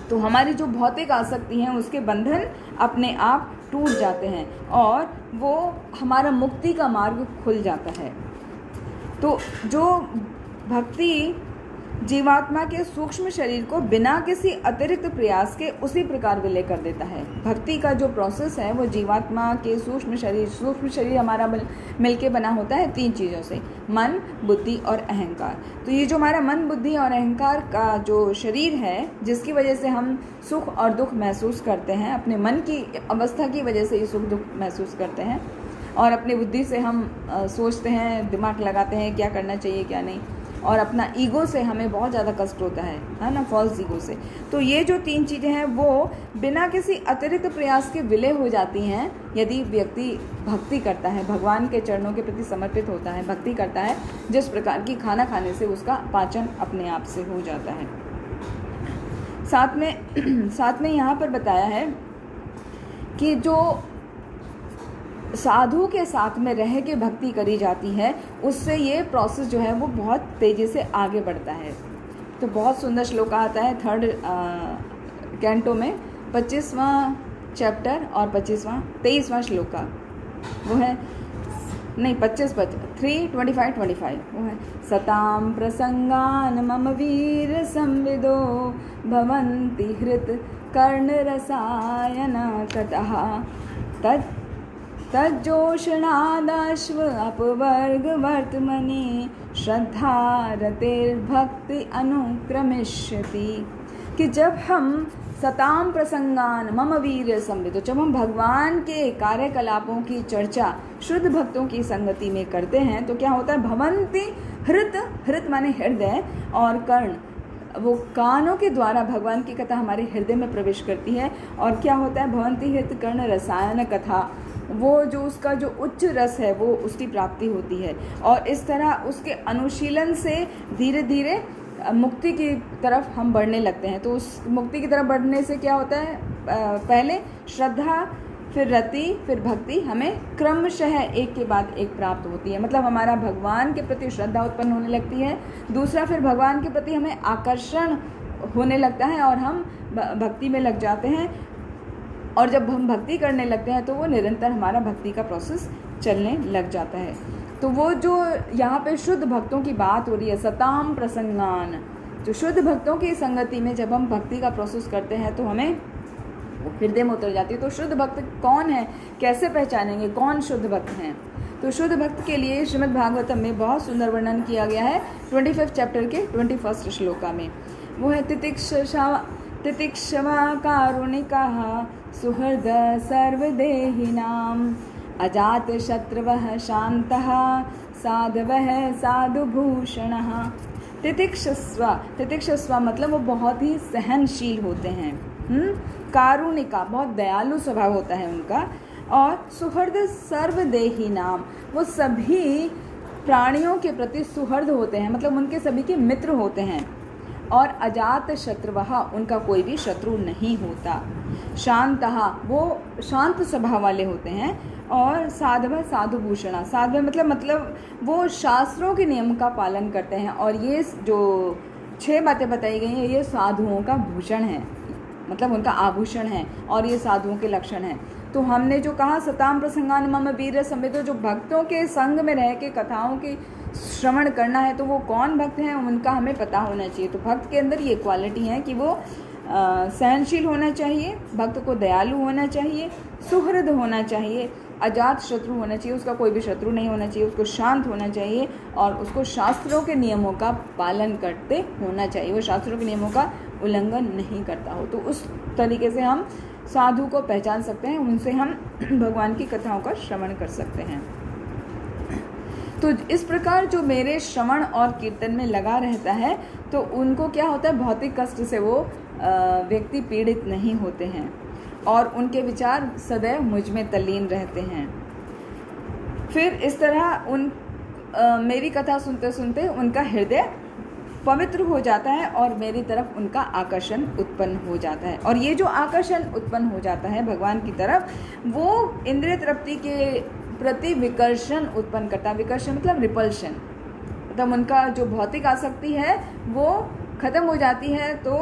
तो हमारी जो भौतिक आसक्ति है उसके बंधन अपने आप टूट जाते हैं और वो हमारा मुक्ति का मार्ग खुल जाता है। तो जो भक्ति जीवात्मा के सूक्ष्म शरीर को बिना किसी अतिरिक्त प्रयास के उसी प्रकार विलय कर देता है। भक्ति का जो प्रोसेस है वो जीवात्मा के सूक्ष्म शरीर हमारा मिलके बना होता है 3 चीज़ों से, मन, बुद्धि और अहंकार। तो ये जो हमारा मन, बुद्धि और अहंकार का जो शरीर है, जिसकी वजह से हम सुख और दुख महसूस करते हैं, अपने मन की अवस्था की वजह से ये सुख दुख महसूस करते हैं, और अपनी बुद्धि से हम सोचते हैं, दिमाग लगाते हैं क्या करना चाहिए क्या नहीं, और अपना ईगो से हमें बहुत ज़्यादा कष्ट होता है ना, फॉल्स ईगो से। तो ये जो 3 चीज़ें हैं वो बिना किसी अतिरिक्त प्रयास के विलय हो जाती हैं यदि व्यक्ति भक्ति करता है, भगवान के चरणों के प्रति समर्पित होता है, भक्ति करता है, जिस प्रकार की खाना खाने से उसका पाचन अपने आप से हो जाता है। साथ में यहाँ पर बताया है कि जो साधु के साथ में रह के भक्ति करी जाती है, उससे ये प्रोसेस जो है वो बहुत तेज़ी से आगे बढ़ता है। तो बहुत सुंदर श्लोक आता है 3rd कैंटो में 25वां चैप्टर और 23वां श्लोक का, वो है नहीं 3:25 वो है, सताम प्रसंगान मम वीर संविदो भवन्ति हृत कर्ण रसायना कतः तज्जोषणादाश्व अपवर्ग वर्तमनि श्रद्धा रतिर्भक्ति अनुक्रमिष्यति। कि जब हम सताम प्रसंगान मम वीर संविदो, जब हम भगवान के कार्यकलापों की चर्चा शुद्ध भक्तों की संगति में करते हैं तो क्या होता है, भवन्ति हृत माने हृदय, और कर्ण, वो कानों के द्वारा भगवान की कथा हमारे हृदय में प्रवेश करती है। और क्या होता है, भवन्ति हृत कर्ण रसायन कथा, वो जो उसका जो उच्च रस है वो उसकी प्राप्ति होती है। और इस तरह उसके अनुशीलन से धीरे धीरे मुक्ति की तरफ हम बढ़ने लगते हैं। तो उस मुक्ति की तरफ बढ़ने से क्या होता है, पहले श्रद्धा, फिर रति, फिर भक्ति हमें क्रमशः एक के बाद एक प्राप्त होती है। मतलब हमारा भगवान के प्रति श्रद्धा उत्पन्न होने लगती है। दूसरा, फिर भगवान के प्रति हमें आकर्षण होने लगता है और हम भक्ति में लग जाते हैं। और जब हम भक्ति करने लगते हैं तो वो निरंतर हमारा भक्ति का प्रोसेस चलने लग जाता है। तो वो जो यहाँ पे शुद्ध भक्तों की बात हो रही है, सताम प्रसंगान, जो शुद्ध भक्तों की संगति में जब हम भक्ति का प्रोसेस करते हैं तो हमें वो हृदय में उतर जाती है। तो शुद्ध भक्त कौन है, कैसे पहचानेंगे कौन शुद्ध भक्त हैं? तो शुद्ध भक्त के लिए श्रीमद् भागवतम में बहुत सुंदर वर्णन किया गया है 25 चैप्टर के 21 श्लोका में। वो है तितिक्षमा कारुणिकाः सुहृद सर्वदेहिनां अजात शत्रुवः शान्तः साधवः साधुभूषणः। तितिक्षस्व मतलब वो बहुत ही सहनशील होते हैं। कारुणिका, बहुत दयालु स्वभाव होता है उनका। और सुहृद सर्वदेही नाम, वो सभी प्राणियों के प्रति सुहृद होते हैं, मतलब उनके सभी के मित्र होते हैं। और अजात शत्रुवः, उनका कोई भी शत्रु नहीं होता। शांतः, वो शांत स्वभाव वाले होते हैं। और साधव साधुभूषणा, साधव मतलब वो शास्त्रों के नियम का पालन करते हैं। और ये जो 6 बातें बताई गई हैं ये साधुओं का भूषण है, मतलब उनका आभूषण है और ये साधुओं के लक्षण हैं। तो हमने जो कहा सताम प्रसंगान मम वीर संविदो, जो भक्तों के संग में रह के कथाओं की श्रवण करना है तो वो कौन भक्त हैं उनका हमें पता होना चाहिए। तो भक्त के अंदर ये क्वालिटी है कि वो सहनशील होना चाहिए, भक्त को दयालु होना चाहिए, सुहृद होना चाहिए, अजात शत्रु होना चाहिए, उसका कोई भी शत्रु नहीं होना चाहिए, उसको शांत होना चाहिए और उसको शास्त्रों के नियमों का पालन करते होना चाहिए, वो शास्त्रों के नियमों का उल्लंघन नहीं करता हो। तो उस तरीके से हम साधु को पहचान सकते हैं, उनसे हम भगवान की कथाओं का श्रवण कर सकते हैं। तो इस प्रकार जो मेरे श्रवण और कीर्तन में लगा रहता है तो उनको क्या होता है, भौतिक कष्ट से वो व्यक्ति पीड़ित नहीं होते हैं और उनके विचार सदैव मुझ में तल्लीन रहते हैं। फिर इस तरह मेरी कथा सुनते सुनते उनका हृदय पवित्र हो जाता है और मेरी तरफ उनका आकर्षण उत्पन्न हो जाता है। और ये जो आकर्षण उत्पन्न हो जाता है भगवान की तरफ, वो इंद्रिय तृप्ति के प्रति विकर्षण उत्पन्न करता है। विकर्षण मतलब रिपल्शन, मतलब उनका जो भौतिक आसक्ति है वो खत्म हो जाती है तो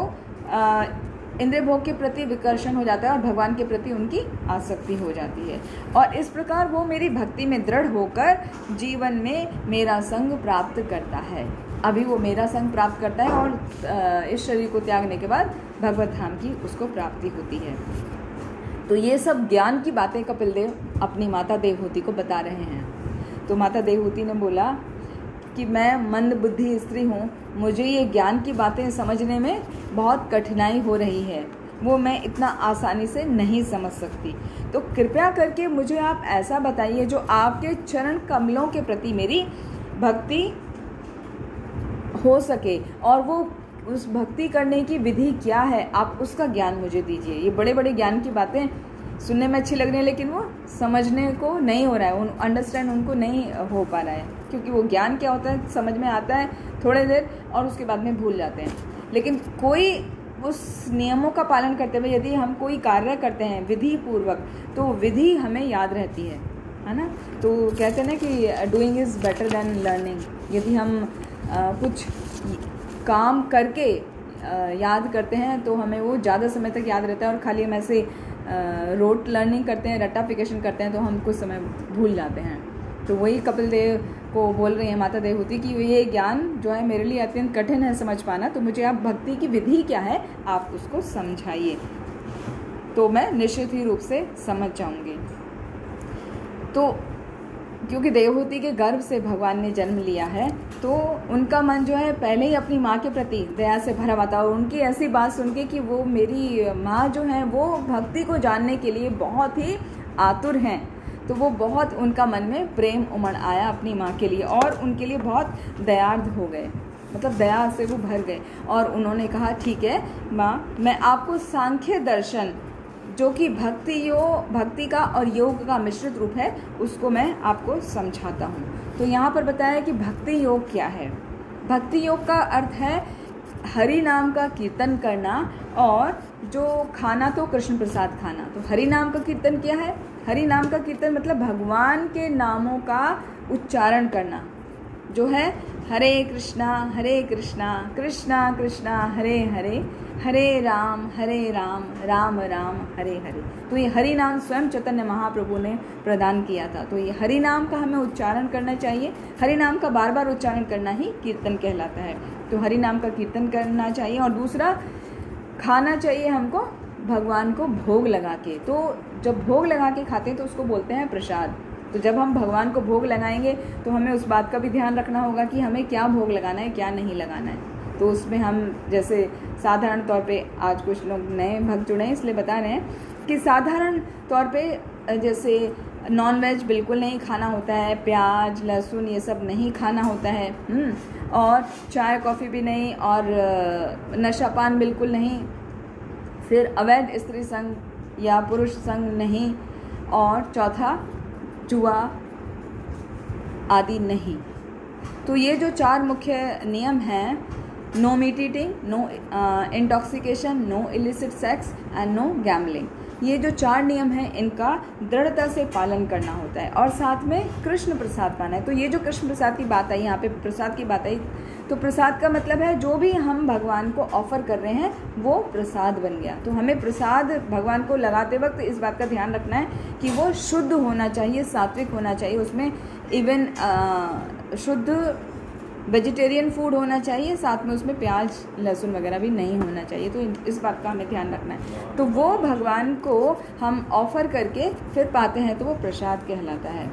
इंद्रिय भोग के प्रति विकर्षण हो जाता है और भगवान के प्रति उनकी आसक्ति हो जाती है। और इस प्रकार वो मेरी भक्ति में दृढ़ होकर जीवन में मेरा संग प्राप्त करता है। अभी वो मेरा संग प्राप्त करता है और इस शरीर को त्यागने के बाद भगवत धाम की उसको प्राप्ति होती है। तो ये सब ज्ञान की बातें कपिल देव अपनी माता देवहूति को बता रहे हैं। तो माता देवहूति ने बोला कि मैं मंद बुद्धि स्त्री हूँ, मुझे ये ज्ञान की बातें समझने में बहुत कठिनाई हो रही है, वो मैं इतना आसानी से नहीं समझ सकती। तो कृपया करके मुझे आप ऐसा बताइए जो आपके चरण कमलों के प्रति मेरी भक्ति हो सके, और वो उस भक्ति करने की विधि क्या है आप उसका ज्ञान मुझे दीजिए। ये बड़े बड़े ज्ञान की बातें सुनने में अच्छी लग रही है लेकिन वो समझने को नहीं हो रहा है, अंडरस्टैंड उनको नहीं हो पा रहा है, क्योंकि वो ज्ञान क्या होता है समझ में आता है थोड़ी देर और उसके बाद में भूल जाते हैं। लेकिन कोई उस नियमों का पालन करते हुए यदि हम कोई कार्य करते हैं विधि पूर्वक तो विधि हमें याद रहती है ना। तो कहते हैं ना कि doing is better than learning. यदि हम कुछ काम करके याद करते हैं तो हमें वो ज़्यादा समय तक याद रहता है, और खाली हम ऐसे रोट लर्निंग करते हैं, रट्टाफिकेशन करते हैं तो हम कुछ समय भूल जाते हैं। तो वही कपिल देव को बोल रही है माता देवहूति कि ये ज्ञान जो है मेरे लिए अत्यंत कठिन है समझ पाना, तो मुझे आप भक्ति की विधि क्या है आप उसको समझाइए, तो मैं निश्चित ही रूप से समझ जाऊंगी। तो क्योंकि देवहूति के गर्भ से भगवान ने जन्म लिया है तो उनका मन जो है पहले ही अपनी माँ के प्रति दया से भरा हुआ था, और उनकी ऐसी बात सुन के कि वो मेरी माँ जो है वो भक्ति को जानने के लिए बहुत ही आतुर हैं, तो वो बहुत उनका मन में प्रेम उमड़ आया अपनी माँ के लिए और उनके लिए बहुत दयार्द हो गए, मतलब दया से वो भर गए। और उन्होंने कहा ठीक है माँ, मैं आपको सांख्य दर्शन जो कि भक्ति का और योग का मिश्रित रूप है, उसको मैं आपको समझाता हूँ। तो यहाँ पर बताया कि भक्ति योग क्या है। भक्ति योग का अर्थ है हरि नाम का कीर्तन करना, और जो खाना तो कृष्ण प्रसाद खाना। तो हरि नाम का कीर्तन क्या है? हरि नाम का कीर्तन मतलब भगवान के नामों का उच्चारण करना, जो है हरे कृष्णा कृष्णा कृष्णा हरे हरे, हरे राम राम राम हरे हरे। तो ये हरि नाम स्वयं चैतन्य महाप्रभु ने प्रदान किया था। तो ये हरि नाम का हमें उच्चारण करना चाहिए। हरि नाम का बार बार उच्चारण करना ही कीर्तन कहलाता है। तो हरि नाम का कीर्तन करना चाहिए। और दूसरा, खाना चाहिए हमको भगवान को भोग लगा के। तो जब भोग लगा के खाते हैं तो उसको बोलते हैं प्रसाद। तो जब हम भगवान को भोग लगाएंगे तो हमें उस बात का भी ध्यान रखना होगा कि हमें क्या भोग लगाना है, क्या नहीं लगाना है। तो उसमें हम जैसे साधारण तौर पे, आज कुछ लोग नए भक्त जुड़े हैं इसलिए बता रहे हैं कि साधारण तौर पे जैसे नॉनवेज बिल्कुल नहीं खाना होता है, प्याज लहसुन ये सब नहीं खाना होता है, और चाय कॉफ़ी भी नहीं, और नशापान बिल्कुल नहीं, फिर अवैध स्त्री संग या पुरुष संग नहीं, और चौथा जुआ आदि नहीं। तो ये जो 4 मुख्य नियम हैं, no meat eating, no intoxication, no illicit sex and no gambling, ये जो 4 नियम हैं इनका दृढ़ता से पालन करना होता है। और साथ में कृष्ण प्रसाद पाना है। तो ये जो कृष्ण प्रसाद की बात आई, यहाँ पे प्रसाद की बात आई, तो प्रसाद का मतलब है जो भी हम भगवान को ऑफर कर रहे हैं वो प्रसाद बन गया। तो हमें प्रसाद भगवान को लगाते वक्त इस बात का ध्यान रखना है कि वो शुद्ध होना चाहिए, सात्विक होना चाहिए, उसमें इवन शुद्ध वेजिटेरियन फूड होना चाहिए, साथ में उसमें प्याज लहसुन वगैरह भी नहीं होना चाहिए। तो इस बात का हमें ध्यान रखना है। तो वो भगवान को हम ऑफर करके फिर पाते हैं तो वो प्रसाद कहलाता है।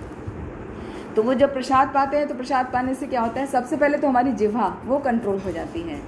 तो वो जब प्रसाद पाते हैं तो प्रसाद पाने से क्या होता है, सबसे पहले तो हमारी जिह्वा वो कंट्रोल हो जाती है।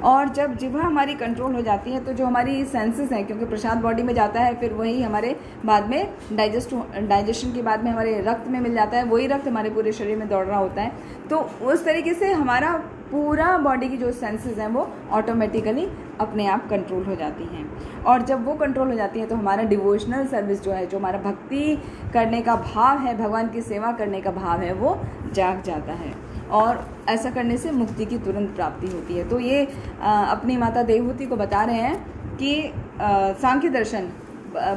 और जब जिह्वा हमारी कंट्रोल हो जाती है तो जो हमारी सेंसेस हैं, क्योंकि प्रसाद बॉडी में जाता है, फिर वही हमारे बाद में डाइजेशन के बाद में हमारे रक्त में मिल जाता है, वही रक्त हमारे पूरे शरीर में दौड़ रहा होता है। तो उस तरीके से हमारा पूरा बॉडी की जो सेंसेस हैं वो ऑटोमेटिकली अपने आप कंट्रोल हो जाती हैं। और जब वो कंट्रोल हो जाती हैं तो हमारा डिवोशनल सर्विस जो है, जो हमारा भक्ति करने का भाव है, भगवान की सेवा करने का भाव है, वो जाग जाता है। और ऐसा करने से मुक्ति की तुरंत प्राप्ति होती है। तो ये अपनी माता देवहूति को बता रहे हैं कि सांख्य दर्शन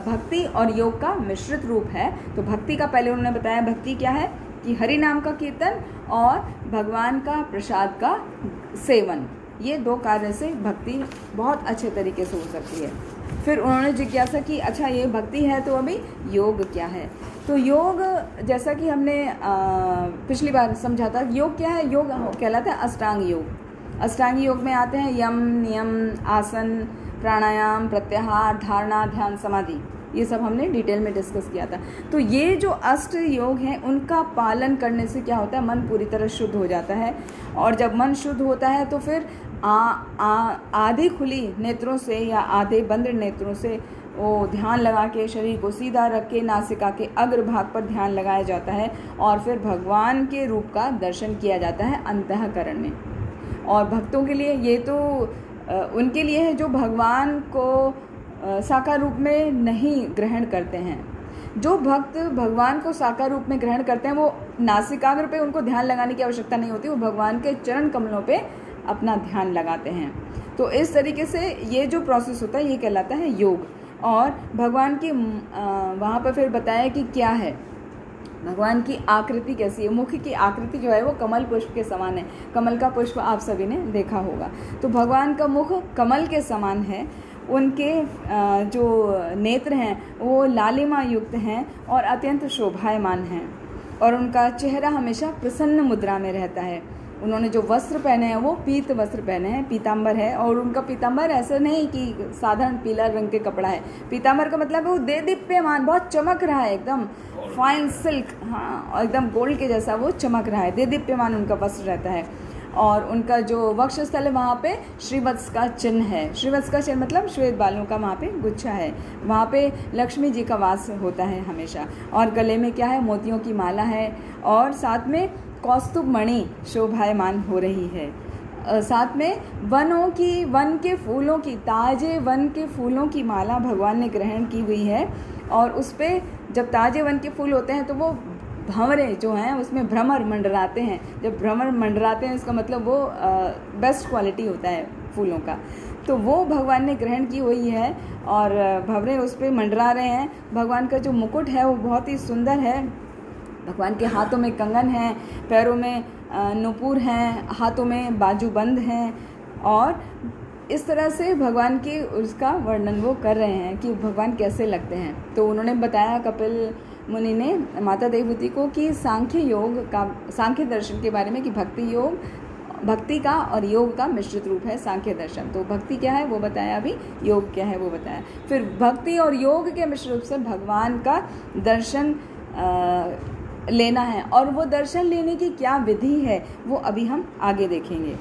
भक्ति और योग का मिश्रित रूप है। तो भक्ति का पहले उन्होंने बताया, भक्ति क्या है कि हरि नाम का कीर्तन और भगवान का प्रसाद का सेवन, ये 2 कार्य से भक्ति बहुत अच्छे तरीके से हो सकती है। फिर उन्होंने जिज्ञासा की, अच्छा ये भक्ति है तो अभी योग क्या है। तो योग, जैसा कि हमने पिछली बार समझा था, योग क्या है, योग कहलाता है अष्टांग योग। अष्टांग योग में आते हैं यम, नियम, आसन, प्राणायाम, प्रत्याहार, धारणा, ध्यान, समाधि, ये सब हमने डिटेल में डिस्कस किया था। तो ये जो अष्ट योग हैं उनका पालन करने से क्या होता है, मन पूरी तरह शुद्ध हो जाता है। और जब मन शुद्ध होता है तो फिर आधे खुली नेत्रों से या आधे बंद नेत्रों से वो ध्यान लगा के शरीर को सीधा रख के नासिका के अग्रभाग पर ध्यान लगाया जाता है, और फिर भगवान के रूप का दर्शन किया जाता है अंतःकरण में। और भक्तों के लिए ये तो उनके लिए है जो भगवान को साकार रूप में नहीं ग्रहण करते हैं। जो भक्त भगवान को साकार रूप में ग्रहण करते हैं वो नासिकाग्र पे उनको ध्यान लगाने की आवश्यकता नहीं होती, वो भगवान के चरण कमलों पे अपना ध्यान लगाते हैं। तो इस तरीके से ये जो प्रोसेस होता है ये कहलाता है योग। और भगवान की वहाँ पर फिर बताया कि क्या है, भगवान की आकृति कैसी है। मुख की आकृति जो है वो कमल पुष्प के समान है। कमल का पुष्प आप सभी ने देखा होगा। तो भगवान का मुख कमल के समान है। उनके जो नेत्र हैं वो लालिमा युक्त हैं और अत्यंत शोभायमान हैं, और उनका चेहरा हमेशा प्रसन्न मुद्रा में रहता है। उन्होंने जो वस्त्र पहने हैं वो पीत वस्त्र पहने हैं, पीताम्बर है। और उनका पीताम्बर ऐसा नहीं कि साधारण पीला रंग के कपड़ा है। पीताम्बर का मतलब है वो देदीप्यमान, बहुत चमक रहा है, एकदम फाइन सिल्क, हाँ, और एकदम गोल्ड के जैसा वो चमक रहा है, देदीप्यमान उनका वस्त्र रहता है। और उनका जो वक्षस्थल है वहाँ पे श्रीवत्स का चिन्ह है। श्रीवत्स का चिन्ह मतलब श्वेत बालों का वहाँ पे गुच्छा है। वहाँ पे लक्ष्मी जी का वास होता है हमेशा। और गले में क्या है, मोतियों की माला है, और साथ में कौस्तुभ मणि शोभायमान हो रही है। साथ में वन के फूलों की, ताजे वन के फूलों की माला भगवान ने ग्रहण की हुई है। और उस पर जब ताजे वन के फूल होते हैं तो वो भंवरे जो हैं उसमें भ्रमर मंडराते हैं। जब भ्रमर मंडराते हैं इसका मतलब वो बेस्ट क्वालिटी होता है फूलों का, तो वो भगवान ने ग्रहण की हुई है और भंवरे उस पर मंडरा रहे हैं। भगवान का जो मुकुट है वो बहुत ही सुंदर है। भगवान के हाथों में कंगन हैं, पैरों में नुपुर हैं, हाथों में बाजूबंद हैं और इस तरह से भगवान की उसका वर्णन वो कर रहे हैं कि भगवान कैसे लगते हैं। तो उन्होंने बताया, कपिल मुनि ने माता देवहूति को, कि सांख्य दर्शन के बारे में, कि भक्ति का और योग का मिश्रित रूप है सांख्य दर्शन। तो भक्ति क्या है वो बताया, अभी योग क्या है वो बताया। फिर भक्ति और योग के मिश्रित रूप से भगवान का दर्शन लेना है और वो दर्शन लेने की क्या विधि है वो अभी हम आगे देखेंगे।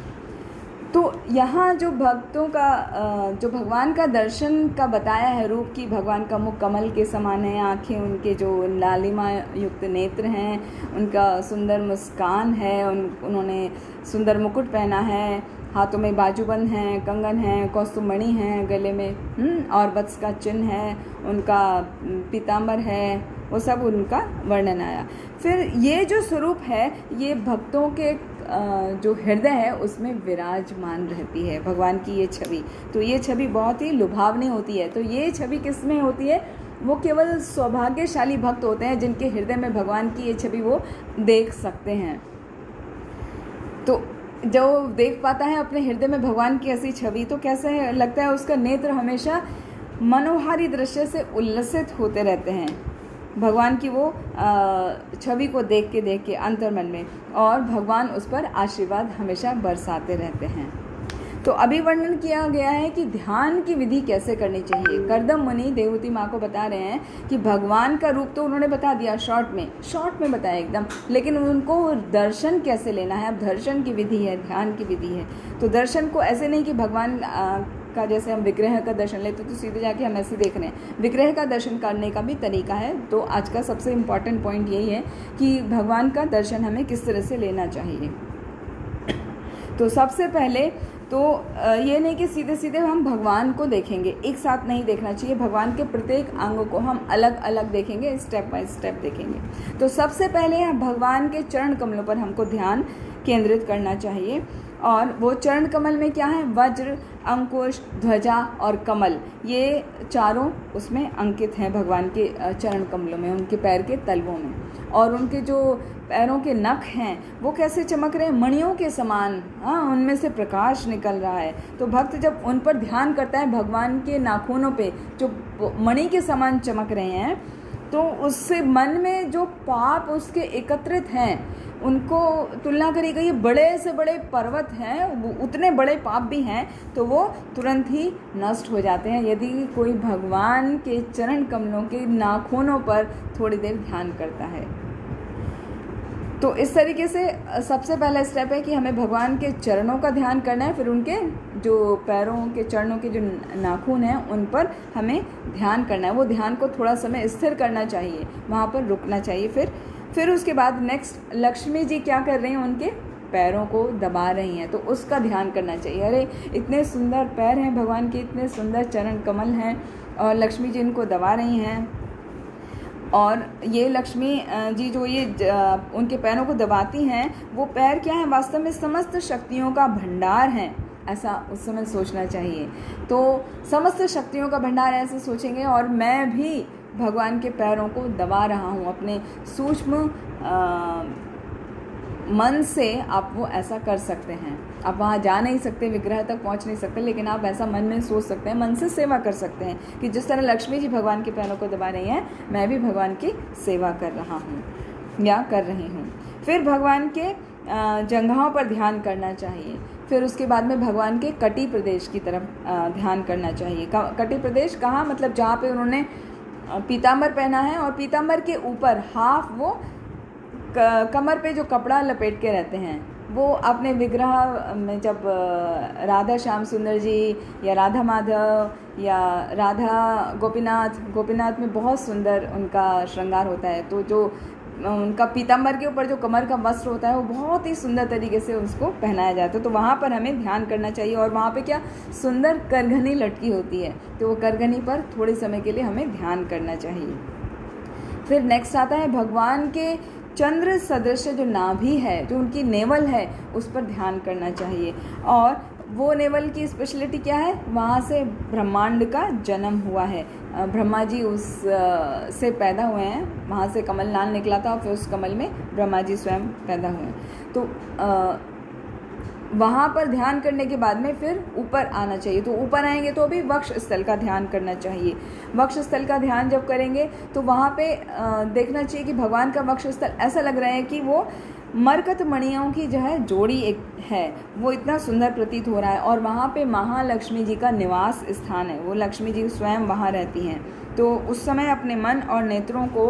तो यहाँ जो भक्तों का जो भगवान का दर्शन का बताया है रूप, की भगवान का मुख कमल के समान है, आँखें उनके जो लालिमा युक्त नेत्र हैं, उनका सुंदर मुस्कान है, उन्होंने सुंदर मुकुट पहना है, हाथों में बाजूबंद हैं, कंगन हैं, कौस्तुभमणि हैं गले में, और वत्स का चिन्ह है, उनका पीताम्बर है, वो सब उनका वर्णन आया। फिर ये जो स्वरूप है ये भक्तों के जो हृदय है उसमें विराजमान रहती है भगवान की ये छवि। तो ये छवि बहुत ही लुभावनी होती है। तो ये छवि किस में होती है? वो केवल सौभाग्यशाली भक्त होते हैं जिनके हृदय में भगवान की ये छवि वो देख सकते हैं। तो जो देख पाता है अपने हृदय में भगवान की ऐसी छवि तो कैसे लगता है, उसका नेत्र हमेशा मनोहारी दृश्य से उल्लसित होते रहते हैं भगवान की वो छवि को देख के अंतर्मन में, और भगवान उस पर आशीर्वाद हमेशा बरसाते रहते हैं। तो अभी वर्णन किया गया है कि ध्यान की विधि कैसे करनी चाहिए। कर्दम मुनि देवहूति माँ को बता रहे हैं कि भगवान का रूप तो उन्होंने बता दिया शॉर्ट में बताया एकदम, लेकिन उनको दर्शन कैसे लेना है। अब दर्शन की विधि है, ध्यान की विधि है। तो दर्शन को ऐसे नहीं कि भगवान का जैसे हम विग्रह का दर्शन लेते तो सीधे जाके हम ऐसे देख रहे हैं, विग्रह का दर्शन करने का भी तरीका है। तो आज का सबसे इम्पॉर्टेंट पॉइंट यही है कि भगवान का दर्शन हमें किस तरह से लेना चाहिए। तो सबसे पहले तो ये नहीं कि सीधे सीधे हम भगवान को देखेंगे, एक साथ नहीं देखना चाहिए। भगवान के प्रत्येक अंग को हम अलग अलग देखेंगे, स्टेप बाय स्टेप देखेंगे। तो सबसे पहले भगवान के चरण कमलों पर हमको ध्यान केंद्रित करना चाहिए। और वो चरण कमल में क्या है? वज्र, अंकुश, ध्वजा और कमल, ये चारों उसमें अंकित हैं भगवान के चरण कमलों में, उनके पैर के तलवों में। और उनके जो पैरों के नख हैं वो कैसे चमक रहे हैं? मणियों के समान। हाँ, उनमें से प्रकाश निकल रहा है। तो भक्त जब उन पर ध्यान करता है, भगवान के नाखूनों पे जो मणि के समान चमक रहे हैं, तो उससे मन में जो पाप उसके एकत्रित हैं उनको तुलना करेगा, ये बड़े से बड़े पर्वत हैं, उतने बड़े पाप भी हैं, तो वो तुरंत ही नष्ट हो जाते हैं यदि कोई भगवान के चरण कमलों के नाखूनों पर थोड़ी देर ध्यान करता है। तो इस तरीके से सबसे पहला स्टेप है कि हमें भगवान के चरणों का ध्यान करना है। फिर उनके जो पैरों के चरणों के जो नाखून हैं उन पर हमें ध्यान करना है। वो ध्यान को थोड़ा समय स्थिर करना चाहिए, वहाँ पर रुकना चाहिए। फिर उसके बाद नेक्स्ट लक्ष्मी जी क्या कर रही हैं? उनके पैरों को दबा रही हैं, तो उसका ध्यान करना चाहिए। अरे इतने सुंदर पैर हैं भगवान के, इतने सुंदर चरण कमल हैं और लक्ष्मी जी इनको दबा रही हैं। और ये लक्ष्मी जी जो ये उनके पैरों को दबाती हैं, वो पैर क्या है? वास्तव में समस्त शक्तियों का भंडार हैं, ऐसा उस समय सोचना चाहिए। तो समस्त शक्तियों का भंडार ऐसे सोचेंगे, और मैं भी भगवान के पैरों को दबा रहा हूँ अपने सूक्ष्म मन से। आप वो ऐसा कर सकते हैं। आप वहाँ जा नहीं सकते, विग्रह तक पहुँच नहीं सकते, लेकिन आप ऐसा मन में सोच सकते हैं, मन से सेवा कर सकते हैं कि जिस तरह लक्ष्मी जी भगवान के पैरों को दबा रही हैं, मैं भी भगवान की सेवा कर रहा हूँ या कर रही हूँ। फिर भगवान के जंघाओं पर ध्यान करना चाहिए। फिर उसके बाद में भगवान के कटी प्रदेश की तरफ ध्यान करना चाहिए। कटी प्रदेश कहाँ? मतलब जहाँ पे उन्होंने पीताम्बर पहना है और पीताम्बर के ऊपर हाफ वो कमर पे जो कपड़ा लपेट के रहते हैं, वो अपने विग्रह में जब राधा श्याम सुंदर जी या राधा माधव या राधा गोपीनाथ में बहुत सुंदर उनका श्रृंगार होता है। तो जो उनका पीताम्बर के ऊपर जो कमर का वस्त्र होता है वो बहुत ही सुंदर तरीके से उसको पहनाया जाता है। तो वहाँ पर हमें ध्यान करना चाहिए। और वहाँ पे क्या सुंदर करघनी लटकी होती है, तो वो करघनी पर थोड़े समय के लिए हमें ध्यान करना चाहिए। फिर नेक्स्ट आता है भगवान के चंद्र सदृश जो नाभि है, जो उनकी नेवल है, उस पर ध्यान करना चाहिए। और वो नेवल की स्पेशलिटी क्या है, वहाँ से ब्रह्मांड का जन्म हुआ है। ब्रह्मा जी उस से पैदा हुए हैं, वहाँ से कमल नाल निकला था और फिर उस कमल में ब्रह्मा जी स्वयं पैदा हुए हैं। तो वहाँ पर ध्यान करने के बाद में फिर ऊपर आना चाहिए। तो ऊपर आएंगे तो अभी वक्ष स्थल का ध्यान करना चाहिए। वक्ष स्थल का ध्यान जब करेंगे तो वहाँ पे देखना चाहिए कि भगवान का वक्ष स्थल ऐसा लग रहा है कि वो मरकत मणियों की जो है जोड़ी एक है, वो इतना सुंदर प्रतीत हो रहा है। और वहाँ पे महालक्ष्मी जी का निवास स्थान है, वो लक्ष्मी जी स्वयं वहाँ रहती हैं। तो उस समय अपने मन और नेत्रों को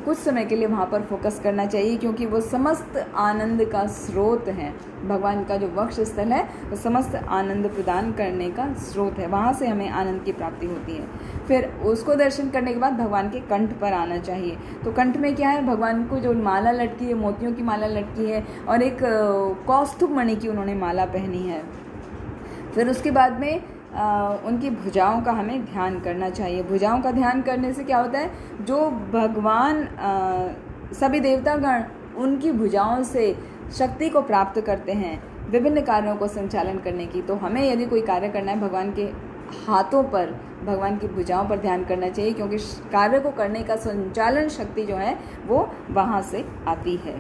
कुछ समय के लिए वहाँ पर फोकस करना चाहिए, क्योंकि वो समस्त आनंद का स्रोत है। भगवान का जो वक्ष स्थल है वो समस्त आनंद प्रदान करने का स्रोत है, वहाँ से हमें आनंद की प्राप्ति होती है। फिर उसको दर्शन करने के बाद भगवान के कंठ पर आना चाहिए। तो कंठ में क्या है, भगवान को जो माला लटकी है, मोतियों की माला लटकी है और एक कौस्तुभ मणि की उन्होंने माला पहनी है। फिर उसके बाद में उनकी भुजाओं का हमें ध्यान करना चाहिए। भुजाओं का ध्यान करने से क्या होता है, जो भगवान सभी देवतागण उनकी भुजाओं से शक्ति को प्राप्त करते हैं विभिन्न कार्यों को संचालन करने की। तो हमें यदि कोई कार्य करना है, भगवान के हाथों पर, भगवान की भुजाओं पर ध्यान करना चाहिए, क्योंकि कार्य को करने का संचालन शक्ति जो है वो वहाँ से आती है।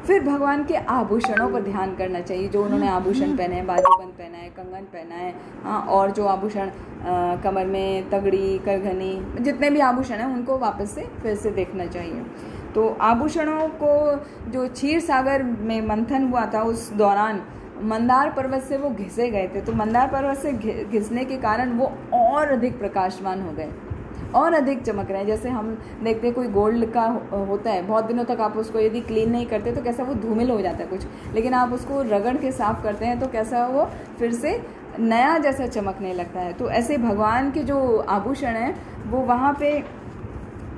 फिर भगवान के आभूषणों पर ध्यान करना चाहिए, जो उन्होंने आभूषण पहने हैं, बाजूबंद पहना है, कंगन पहना है, हाँ, और जो आभूषण कमर में, तगड़ी, करघनी, जितने भी आभूषण हैं उनको वापस से फिर से देखना चाहिए। तो आभूषणों को जो क्षीर सागर में मंथन हुआ था उस दौरान मंदार पर्वत से वो घिसे गए थे। तो मंदार पर्वत से घिसने के कारण वो और अधिक प्रकाशमान हो गए और अधिक चमक रहे हैं। जैसे हम देखते हैं कोई गोल्ड का होता है, बहुत दिनों तक आप उसको यदि क्लीन नहीं करते तो कैसा वो धूमिल हो जाता है कुछ, लेकिन आप उसको रगड़ के साफ़ करते हैं तो कैसा वो फिर से नया जैसा चमकने लगता है। तो ऐसे भगवान के जो आभूषण हैं वो वहाँ पे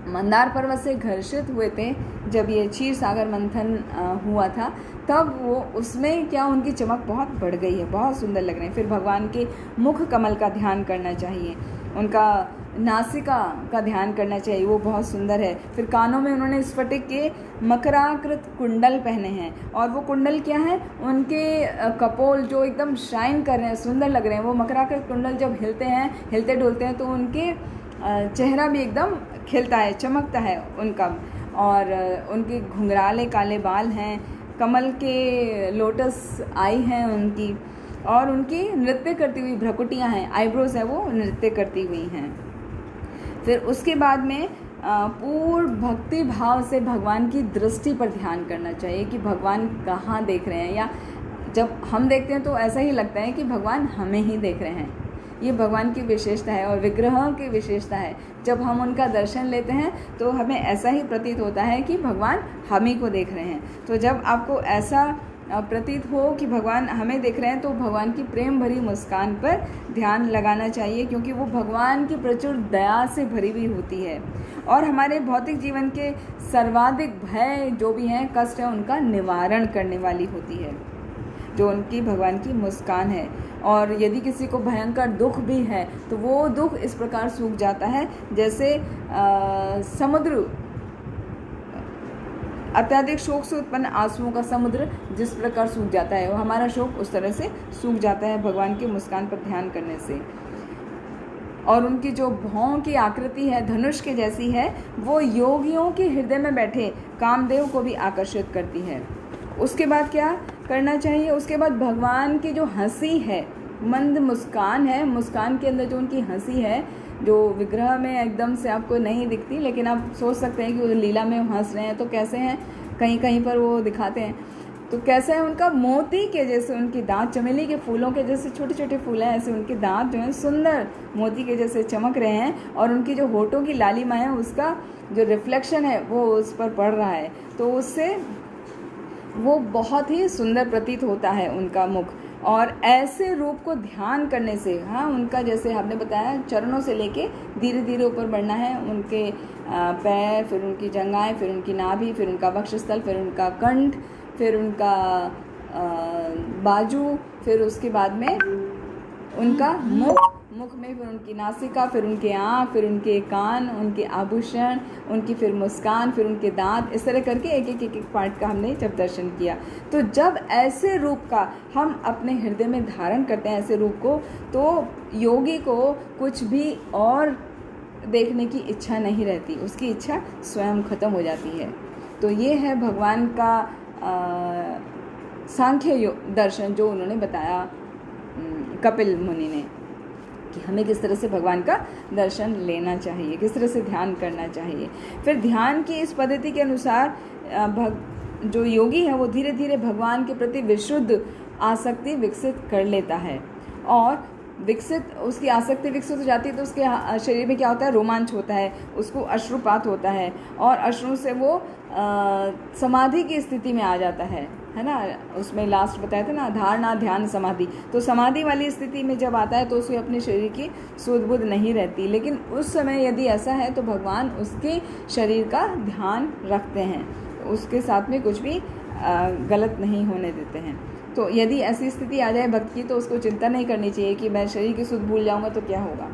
मंदार पर्वत से घर्षित हुए थे जब ये क्षीर सागर मंथन हुआ था, तब वो उसमें क्या उनकी चमक बहुत बढ़ गई है, बहुत सुंदर लग रहे हैं। फिर भगवान के मुख कमल का ध्यान करना चाहिए, उनका नासिका का ध्यान करना चाहिए, वो बहुत सुंदर है। फिर कानों में उन्होंने स्फटिक के मकराकृत कुंडल पहने हैं, और वो कुंडल क्या है, उनके कपोल जो एकदम शाइन कर रहे हैं, सुंदर लग रहे हैं। वो मकराकृत कुंडल जब हिलते हैं, हिलते डुलते हैं, तो उनके चेहरा भी एकदम खिलता है, चमकता है उनका। और उनके घुंघराले काले बाल हैं, कमल के लोटस आई हैं उनकी, और उनकी नृत्य करती हुई भ्रकुटियाँ हैं, आईब्रोज है, वो नृत्य करती हुई हैं। फिर उसके बाद में पूर्ण भक्ति भाव से भगवान की दृष्टि पर ध्यान करना चाहिए कि भगवान कहाँ देख रहे हैं, या जब हम देखते हैं तो ऐसा ही लगता है कि भगवान हमें ही देख रहे हैं। ये भगवान की विशेषता है और विग्रहों की विशेषता है। जब हम उनका दर्शन लेते हैं तो हमें ऐसा ही प्रतीत होता है कि भगवान हम ही को देख रहे हैं। तो जब आपको ऐसा प्रतीत हो कि भगवान हमें देख रहे हैं तो भगवान की प्रेम भरी मुस्कान पर ध्यान लगाना चाहिए, क्योंकि वो भगवान की प्रचुर दया से भरी हुई होती है और हमारे भौतिक जीवन के सर्वाधिक भय जो भी हैं, कष्ट है, उनका निवारण करने वाली होती है, जो उनकी भगवान की मुस्कान है। और यदि किसी को भयंकर दुख भी है तो वो दुख इस प्रकार सूख जाता है जैसे समुद्र, अत्यधिक शोक से उत्पन्न आंसुओं का समुद्र जिस प्रकार सूख जाता है, वो हमारा शोक उस तरह से सूख जाता है भगवान की मुस्कान पर ध्यान करने से। और उनकी जो भौं की आकृति है, धनुष के जैसी है, वो योगियों के हृदय में बैठे कामदेव को भी आकर्षित करती है। उसके बाद क्या करना चाहिए, उसके बाद भगवान की जो हंसी है, मंद मुस्कान है, मुस्कान के अंदर जो उनकी हंसी है, जो विग्रह में एकदम से आपको नहीं दिखती, लेकिन आप सोच सकते हैं कि वो लीला में हंस रहे हैं तो कैसे हैं, कहीं कहीं पर वो दिखाते हैं तो कैसा है उनका मोती के जैसे उनके दांत, चमेली के फूलों के जैसे छोटे छोटे फूल हैं, ऐसे उनके दांत जो हैं सुंदर मोती के जैसे चमक रहे हैं, और उनकी जो होठों की लालिमा है उसका जो रिफ्लेक्शन है वो उस पर पड़ रहा है, तो उससे वो बहुत ही सुंदर प्रतीत होता है उनका मुख। और ऐसे रूप को ध्यान करने से, हाँ, उनका जैसे हमने बताया चरणों से लेके धीरे धीरे ऊपर बढ़ना है, उनके पैर, फिर उनकी जंघाएं, फिर उनकी नाभि, फिर उनका वक्षस्थल, फिर उनका कंठ, फिर उनका बाजू, फिर उसके बाद में उनका मुख में, फिर उनकी नासिका, फिर उनके आँख, फिर उनके कान, उनके आभूषण, उनकी फिर मुस्कान, फिर उनके दांत, इस तरह करके एक एक पार्ट का हमने जब दर्शन किया। तो जब ऐसे रूप का हम अपने हृदय में धारण करते हैं, ऐसे रूप को, तो योगी को कुछ भी और देखने की इच्छा नहीं रहती, उसकी इच्छा स्वयं खत्म हो जाती है। तो ये है भगवान का सांख्य दर्शन जो उन्होंने बताया कपिल मुनि ने, कि हमें किस तरह से भगवान का दर्शन लेना चाहिए, किस तरह से ध्यान करना चाहिए। फिर ध्यान की इस पद्धति के अनुसार जो योगी है वो धीरे धीरे भगवान के प्रति विशुद्ध आसक्ति विकसित कर लेता है, और उसकी आसक्ति विकसित हो जाती है तो उसके शरीर में क्या होता है, रोमांच होता है, उसको अश्रुपात होता है, और अश्रु से वो समाधि की स्थिति में आ जाता है ना। उसमें लास्ट बताया था ना, धारणा, ध्यान, समाधि। तो समाधि वाली स्थिति में जब आता है तो उसको अपने शरीर की सुध बुध नहीं रहती, लेकिन उस समय यदि ऐसा है तो भगवान उसके शरीर का ध्यान रखते हैं, उसके साथ में कुछ भी गलत नहीं होने देते हैं। तो यदि ऐसी स्थिति आ जाए भक्त की तो उसको चिंता नहीं करनी चाहिए कि मैं शरीर की सुध भूल जाऊंगा तो क्या होगा,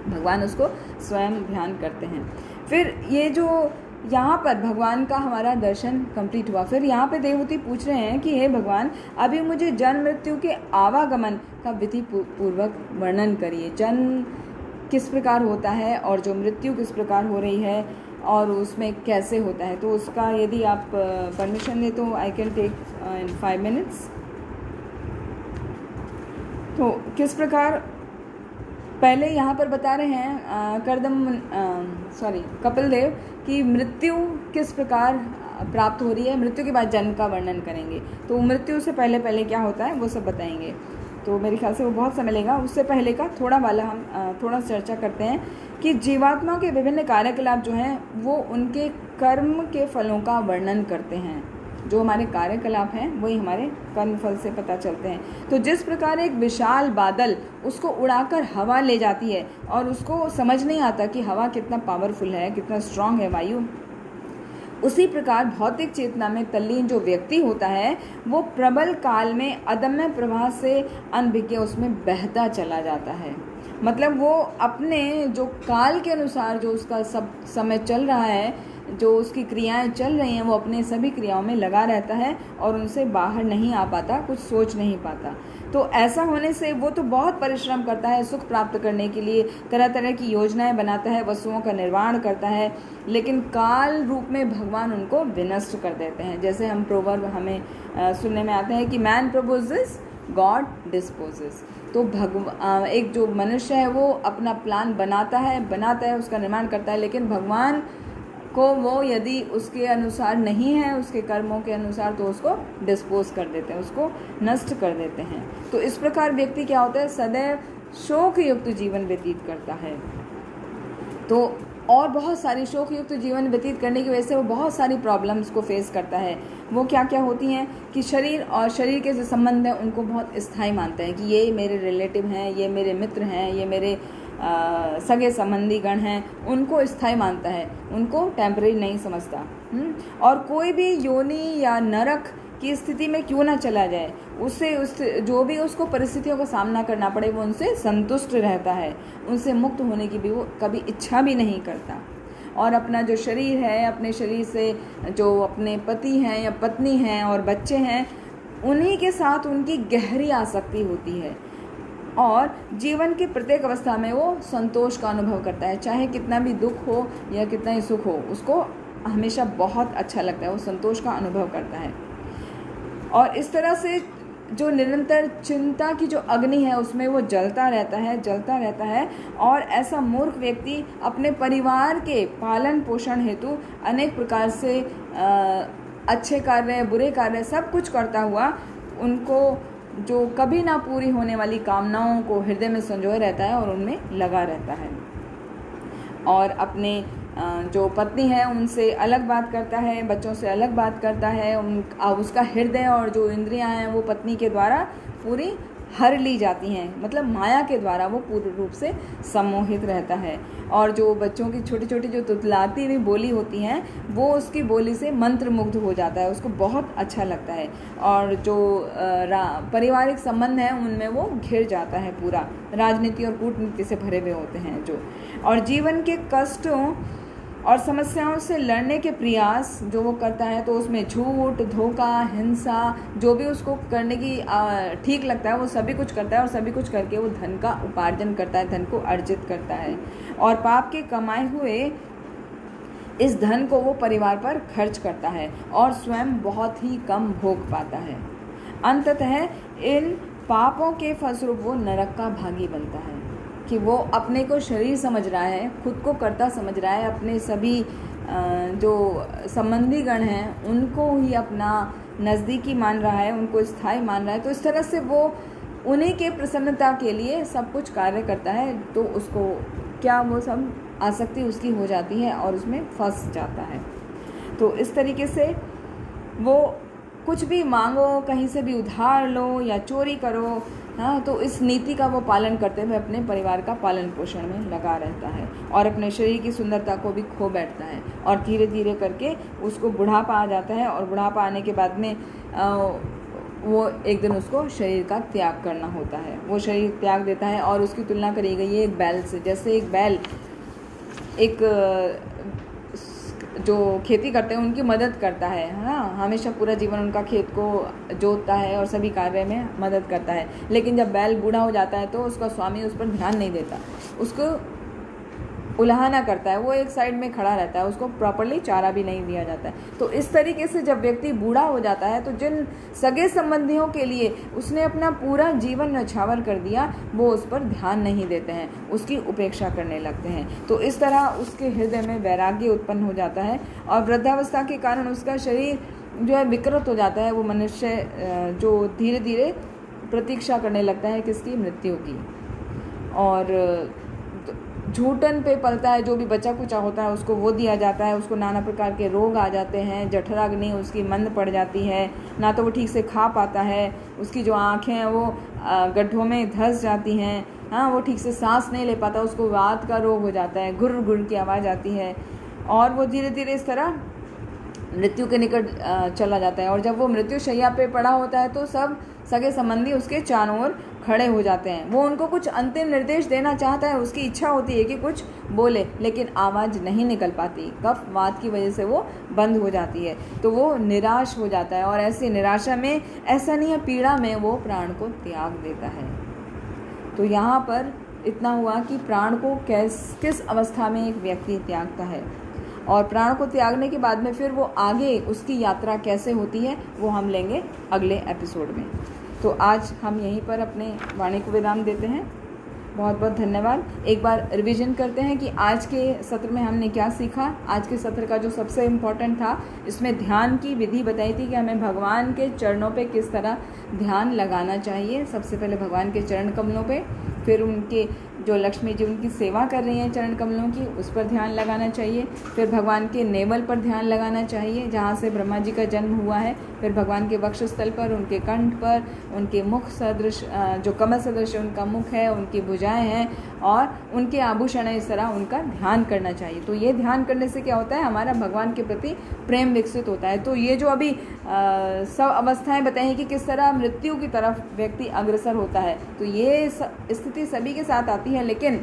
भगवान उसको स्वयं ध्यान करते हैं। फिर ये जो यहाँ पर भगवान का हमारा दर्शन कंप्लीट हुआ, फिर यहाँ पे देवहूति पूछ रहे हैं कि हे भगवान, अभी मुझे जन्म मृत्यु के आवागमन का विधि पूर्वक वर्णन करिए। जन्म किस प्रकार होता है और जो मृत्यु किस प्रकार हो रही है और उसमें कैसे होता है। तो उसका यदि आप परमिशन दें तो I can take in 5 minutes। तो किस प्रकार पहले यहाँ पर बता रहे हैं कपिल देव कि मृत्यु किस प्रकार प्राप्त हो रही है, मृत्यु के बाद जन्म का वर्णन करेंगे। तो मृत्यु से पहले पहले क्या होता है वो सब बताएंगे, तो मेरे ख्याल से वो बहुत समय लेगा। उससे पहले का हम थोड़ा चर्चा करते हैं कि जीवात्मा के विभिन्न कार्यकलाप जो हैं वो उनके कर्म के फलों का वर्णन करते हैं। जो हमारे कार्यकलाप हैं वही हमारे कर्म फल से पता चलते हैं। तो जिस प्रकार एक विशाल बादल उसको उड़ाकर हवा ले जाती है और उसको समझ नहीं आता कि हवा कितना पावरफुल है, कितना स्ट्रांग है वायु, उसी प्रकार भौतिक चेतना में तल्लीन जो व्यक्ति होता है वो प्रबल काल में अदम्य प्रवाह से अनभिज्ञ उसमें बहता चला जाता है। मतलब वो अपने जो काल के अनुसार जो उसका सब समय चल रहा है, जो उसकी क्रियाएं चल रही हैं, वो अपने सभी क्रियाओं में लगा रहता है और उनसे बाहर नहीं आ पाता, कुछ सोच नहीं पाता। तो ऐसा होने से वो तो बहुत परिश्रम करता है सुख प्राप्त करने के लिए, तरह तरह की योजनाएं बनाता है, वस्तुओं का निर्माण करता है, लेकिन काल रूप में भगवान उनको विनष्ट कर देते हैं। जैसे हम प्रोवर्ब हमें सुनने में आते हैं कि मैन प्रपोजेस गॉड डिस्पोजेस। तो एक जो मनुष्य है वो अपना प्लान बनाता है, उसका निर्माण करता है, लेकिन भगवान को वो यदि उसके अनुसार नहीं है, उसके कर्मों के अनुसार, तो उसको डिस्पोज कर देते हैं, उसको नष्ट कर देते हैं। तो इस प्रकार व्यक्ति क्या होता है, सदैव शोक युक्त जीवन व्यतीत करता है। तो और बहुत सारी शोक युक्त जीवन व्यतीत करने की वजह से वो बहुत सारी प्रॉब्लम्स को फेस करता है। वो क्या क्या होती हैं कि शरीर और शरीर के जो संबंध हैं उनको बहुत स्थायी मानते हैं कि ये मेरे रिलेटिव हैं, ये मेरे मित्र हैं, ये मेरे सगे संबंधी गण हैं, उनको स्थायी मानता है, उनको टेम्परेरी नहीं समझता। और कोई भी योनि या नरक की स्थिति में क्यों ना चला जाए, उससे जो भी उसको परिस्थितियों का सामना करना पड़े वो उनसे संतुष्ट रहता है, उनसे मुक्त होने की भी वो कभी इच्छा भी नहीं करता। और अपना जो शरीर है, अपने शरीर से जो अपने पति हैं या पत्नी हैं और बच्चे हैं, उन्हीं के साथ उनकी गहरी आसक्ति होती है और जीवन की प्रत्येक अवस्था में वो संतोष का अनुभव करता है। चाहे कितना भी दुख हो या कितना ही सुख हो, उसको हमेशा बहुत अच्छा लगता है, वो संतोष का अनुभव करता है। और इस तरह से जो निरंतर चिंता की जो अग्नि है उसमें वो जलता रहता है। और ऐसा मूर्ख व्यक्ति अपने परिवार के पालन पोषण हेतु अनेक प्रकार से अच्छे कार्य, बुरे कार्य सब कुछ करता हुआ उनको जो कभी ना पूरी होने वाली कामनाओं को हृदय में संजोए रहता है और उनमें लगा रहता है। और अपने जो पत्नी है उनसे अलग बात करता है, बच्चों से अलग बात करता है। उसका हृदय और जो इंद्रियां हैं वो पत्नी के द्वारा पूरी हर ली जाती हैं, मतलब माया के द्वारा वो पूर्ण रूप से सम्मोहित रहता है। और जो बच्चों की छोटी छोटी जो तुतलाती हुई बोली होती हैं वो उसकी बोली से मंत्रमुग्ध हो जाता है, उसको बहुत अच्छा लगता है। और जो पारिवारिक संबंध हैं उनमें वो घिर जाता है, पूरा राजनीति और कूटनीति से भरे हुए होते हैं जो। और जीवन के कष्टों और समस्याओं से लड़ने के प्रयास जो वो करता है, तो उसमें झूठ, धोखा, हिंसा, जो भी उसको करने की ठीक लगता है वो सभी कुछ करता है। और सभी कुछ करके वो धन का उपार्जन करता है, धन को अर्जित करता है। और पाप के कमाए हुए इस धन को वो परिवार पर खर्च करता है और स्वयं बहुत ही कम भोग पाता है। अंततः इन पापों के फलस्वरूप वो नरक का भागी बनता है कि वो अपने को शरीर समझ रहा है, खुद को कर्ता समझ रहा है, अपने सभी जो संबंधी गण हैं उनको ही अपना नज़दीकी मान रहा है, उनको स्थायी मान रहा है। तो इस तरह से वो उन्हीं के प्रसन्नता के लिए सब कुछ कार्य करता है। तो उसको क्या वो सब आसक्ति उसकी हो जाती है और उसमें फंस जाता है। तो इस तरीके से वो कुछ भी मांगो, कहीं से भी उधार लो या चोरी करो, हाँ, तो इस नीति का वो पालन करते हुए अपने परिवार का पालन पोषण में लगा रहता है और अपने शरीर की सुंदरता को भी खो बैठता है। और धीरे धीरे करके उसको बुढ़ापा आ जाता है और बुढ़ापा आने के बाद में वो एक दिन उसको शरीर का त्याग करना होता है। वो शरीर त्याग देता है और उसकी तुलना करी गई है एक बैल से। जैसे एक बैल एक जो खेती करते हैं उनकी मदद करता है ना, हमेशा पूरा जीवन उनका खेत को जोतता है और सभी कार्य में मदद करता है। लेकिन जब बैल बूढ़ा हो जाता है तो उसका स्वामी उस पर ध्यान नहीं देता, उसको उलाहना करता है, वो एक साइड में खड़ा रहता है, उसको प्रॉपरली चारा भी नहीं दिया जाता है। तो इस तरीके से जब व्यक्ति बूढ़ा हो जाता है तो जिन सगे संबंधियों के लिए उसने अपना पूरा जीवन न्यौछावर कर दिया वो उस पर ध्यान नहीं देते हैं, उसकी उपेक्षा करने लगते हैं। तो इस तरह उसके हृदय में वैराग्य उत्पन्न हो जाता है और वृद्धावस्था के कारण उसका शरीर जो है विकृत हो जाता है। वो मनुष्य जो धीरे धीरे प्रतीक्षा करने लगता है किसकी, मृत्यु की। और झूठन पे पलता है, जो भी बचा कुचा होता है उसको वो दिया जाता है, उसको नाना प्रकार के रोग आ जाते हैं, जठराग्नि उसकी मंद पड़ जाती है, ना तो वो ठीक से खा पाता है, उसकी जो आँखें हैं वो गड्ढों में धंस जाती हैं, हाँ, वो ठीक से सांस नहीं ले पाता, उसको वात का रोग हो जाता है, गुर गुर की आवाज़ आती है और वो धीरे धीरे इस तरह मृत्यु के निकट चला जाता है। और जब वो मृत्यु शैया पे पड़ा होता है तो सब सगे संबंधी उसके चारों ओर खड़े हो जाते हैं। वो उनको कुछ अंतिम निर्देश देना चाहता है, उसकी इच्छा होती है कि कुछ बोले, लेकिन आवाज़ नहीं निकल पाती, कफ वात की वजह से वो बंद हो जाती है। तो वो निराश हो जाता है और ऐसी निराशा में, ऐसा नहीं है, पीड़ा में वो प्राण को त्याग देता है। तो यहाँ पर इतना हुआ कि प्राण को किस अवस्था में एक व्यक्ति त्यागता है और प्राण को त्यागने के बाद में फिर वो आगे उसकी यात्रा कैसे होती है वो हम लेंगे अगले एपिसोड में। तो आज हम यहीं पर अपने वाणी को विराम देते हैं। बहुत बहुत धन्यवाद। एक बार रिवीजन करते हैं कि आज के सत्र में हमने क्या सीखा। आज के सत्र का जो सबसे इम्पोर्टेंट था, इसमें ध्यान की विधि बताई थी कि हमें भगवान के चरणों पे किस तरह ध्यान लगाना चाहिए। सबसे पहले भगवान के चरण कमलों पे, फिर उनके जो लक्ष्मी जी उनकी सेवा कर रही हैं चरण कमलों की, उस पर ध्यान लगाना चाहिए। फिर भगवान के नेवल पर ध्यान लगाना चाहिए जहाँ से ब्रह्मा जी का जन्म हुआ है। फिर भगवान के वक्षस्थल पर, उनके कंठ पर, उनके मुख सदृश जो कमल सदृश उनका मुख है, उनकी भुजाएं हैं और उनके आभूषण है, इस तरह उनका ध्यान करना चाहिए। तो ये ध्यान करने से क्या होता है, हमारा भगवान के प्रति प्रेम विकसित होता है। तो ये जो अभी सब अवस्थाएं बताई कि किस तरह मृत्यु की तरफ व्यक्ति अग्रसर होता है, तो ये स्थिति सभी के साथ आती है, लेकिन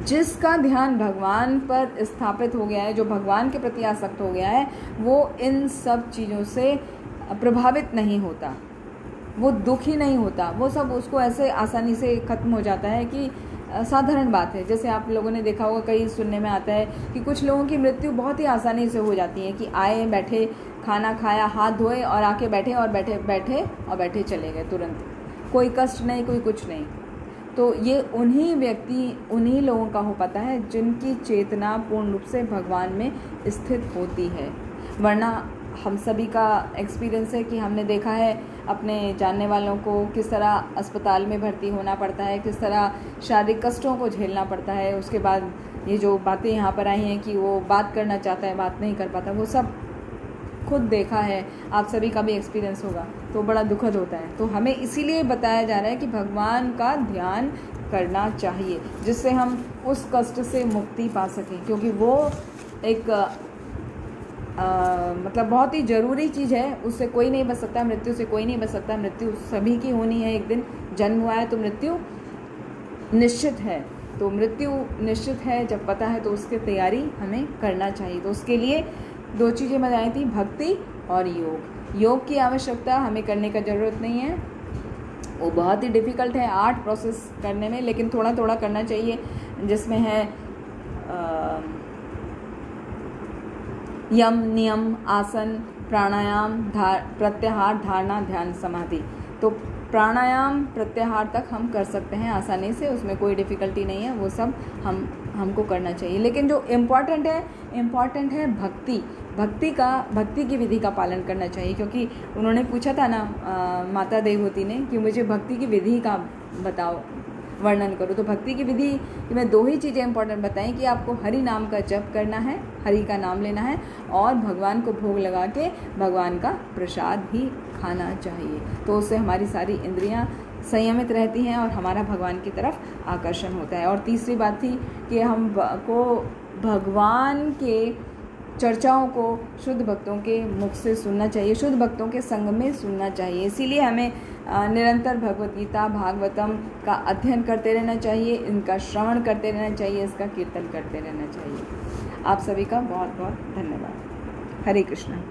जिसका ध्यान भगवान पर स्थापित हो गया है, जो भगवान के प्रति आसक्त हो गया है, वो इन सब चीज़ों से प्रभावित नहीं होता, वो दुखी नहीं होता, वो सब उसको ऐसे आसानी से खत्म हो जाता है कि साधारण बात है। जैसे आप लोगों ने देखा होगा, कई सुनने में आता है कि कुछ लोगों की मृत्यु बहुत ही आसानी से हो जाती है कि आए, बैठे, खाना खाया, हाथ धोए और आके बैठे और बैठे चले गए तुरंत, कोई कष्ट नहीं, कोई कुछ नहीं। तो ये उन्हीं लोगों का हो पाता है जिनकी चेतना पूर्ण रूप से भगवान में स्थित होती है। वरना हम सभी का एक्सपीरियंस है कि हमने देखा है अपने जानने वालों को किस तरह अस्पताल में भर्ती होना पड़ता है, किस तरह शारीरिक कष्टों को झेलना पड़ता है, उसके बाद ये जो बातें यहाँ पर आई हैं कि वो बात करना चाहता है, बात नहीं कर पाता, वो सब खुद देखा है, आप सभी का भी एक्सपीरियंस होगा, तो बड़ा दुखद होता है। तो हमें इसीलिए बताया जा रहा है कि भगवान का ध्यान करना चाहिए, जिससे हम उस कष्ट से मुक्ति पा सकें, क्योंकि वो एक मतलब बहुत ही ज़रूरी चीज़ है। उससे कोई नहीं बच सकता, मृत्यु से कोई नहीं बच सकता। मृत्यु सभी की होनी है, एक दिन जन्म हुआ है तो मृत्यु निश्चित है। तो मृत्यु निश्चित है जब पता है तो उसकी तैयारी हमें करना चाहिए। तो उसके लिए 2 चीज़ें बताई थी, भक्ति और योग। योग की आवश्यकता हमें करने का ज़रूरत नहीं है, वो बहुत ही डिफ़िकल्ट है 8 प्रोसेस करने में, लेकिन थोड़ा थोड़ा करना चाहिए, जिसमें है यम, नियम, आसन, प्राणायाम, प्रत्याहार, धारणा, ध्यान, समाधि। तो प्राणायाम प्रत्याहार तक हम कर सकते हैं आसानी से, उसमें कोई डिफ़िकल्टी नहीं है, वो सब हमको करना चाहिए। लेकिन जो इम्पॉर्टेंट है भक्ति की विधि का पालन करना चाहिए, क्योंकि उन्होंने पूछा था ना माता देवहूति ने कि मुझे भक्ति की विधि का बताओ, वर्णन करो। तो भक्ति की विधि में 2 ही चीज़ें इंपॉर्टेंट बताएं कि आपको हरि नाम का जप करना है, हरि का नाम लेना है, और भगवान को भोग लगा के भगवान का प्रसाद भी खाना चाहिए। तो उससे हमारी सारी इंद्रियां संयमित रहती हैं और हमारा भगवान की तरफ आकर्षण होता है। और तीसरी बात थी कि हमको भगवान के चर्चाओं को शुद्ध भक्तों के मुख से सुनना चाहिए, शुद्ध भक्तों के संग में सुनना चाहिए। इसीलिए हमें निरंतर भगवत गीता, भागवतम का अध्ययन करते रहना चाहिए, इनका श्रवण करते रहना चाहिए, इसका कीर्तन करते रहना चाहिए। आप सभी का बहुत बहुत धन्यवाद। हरे कृष्ण।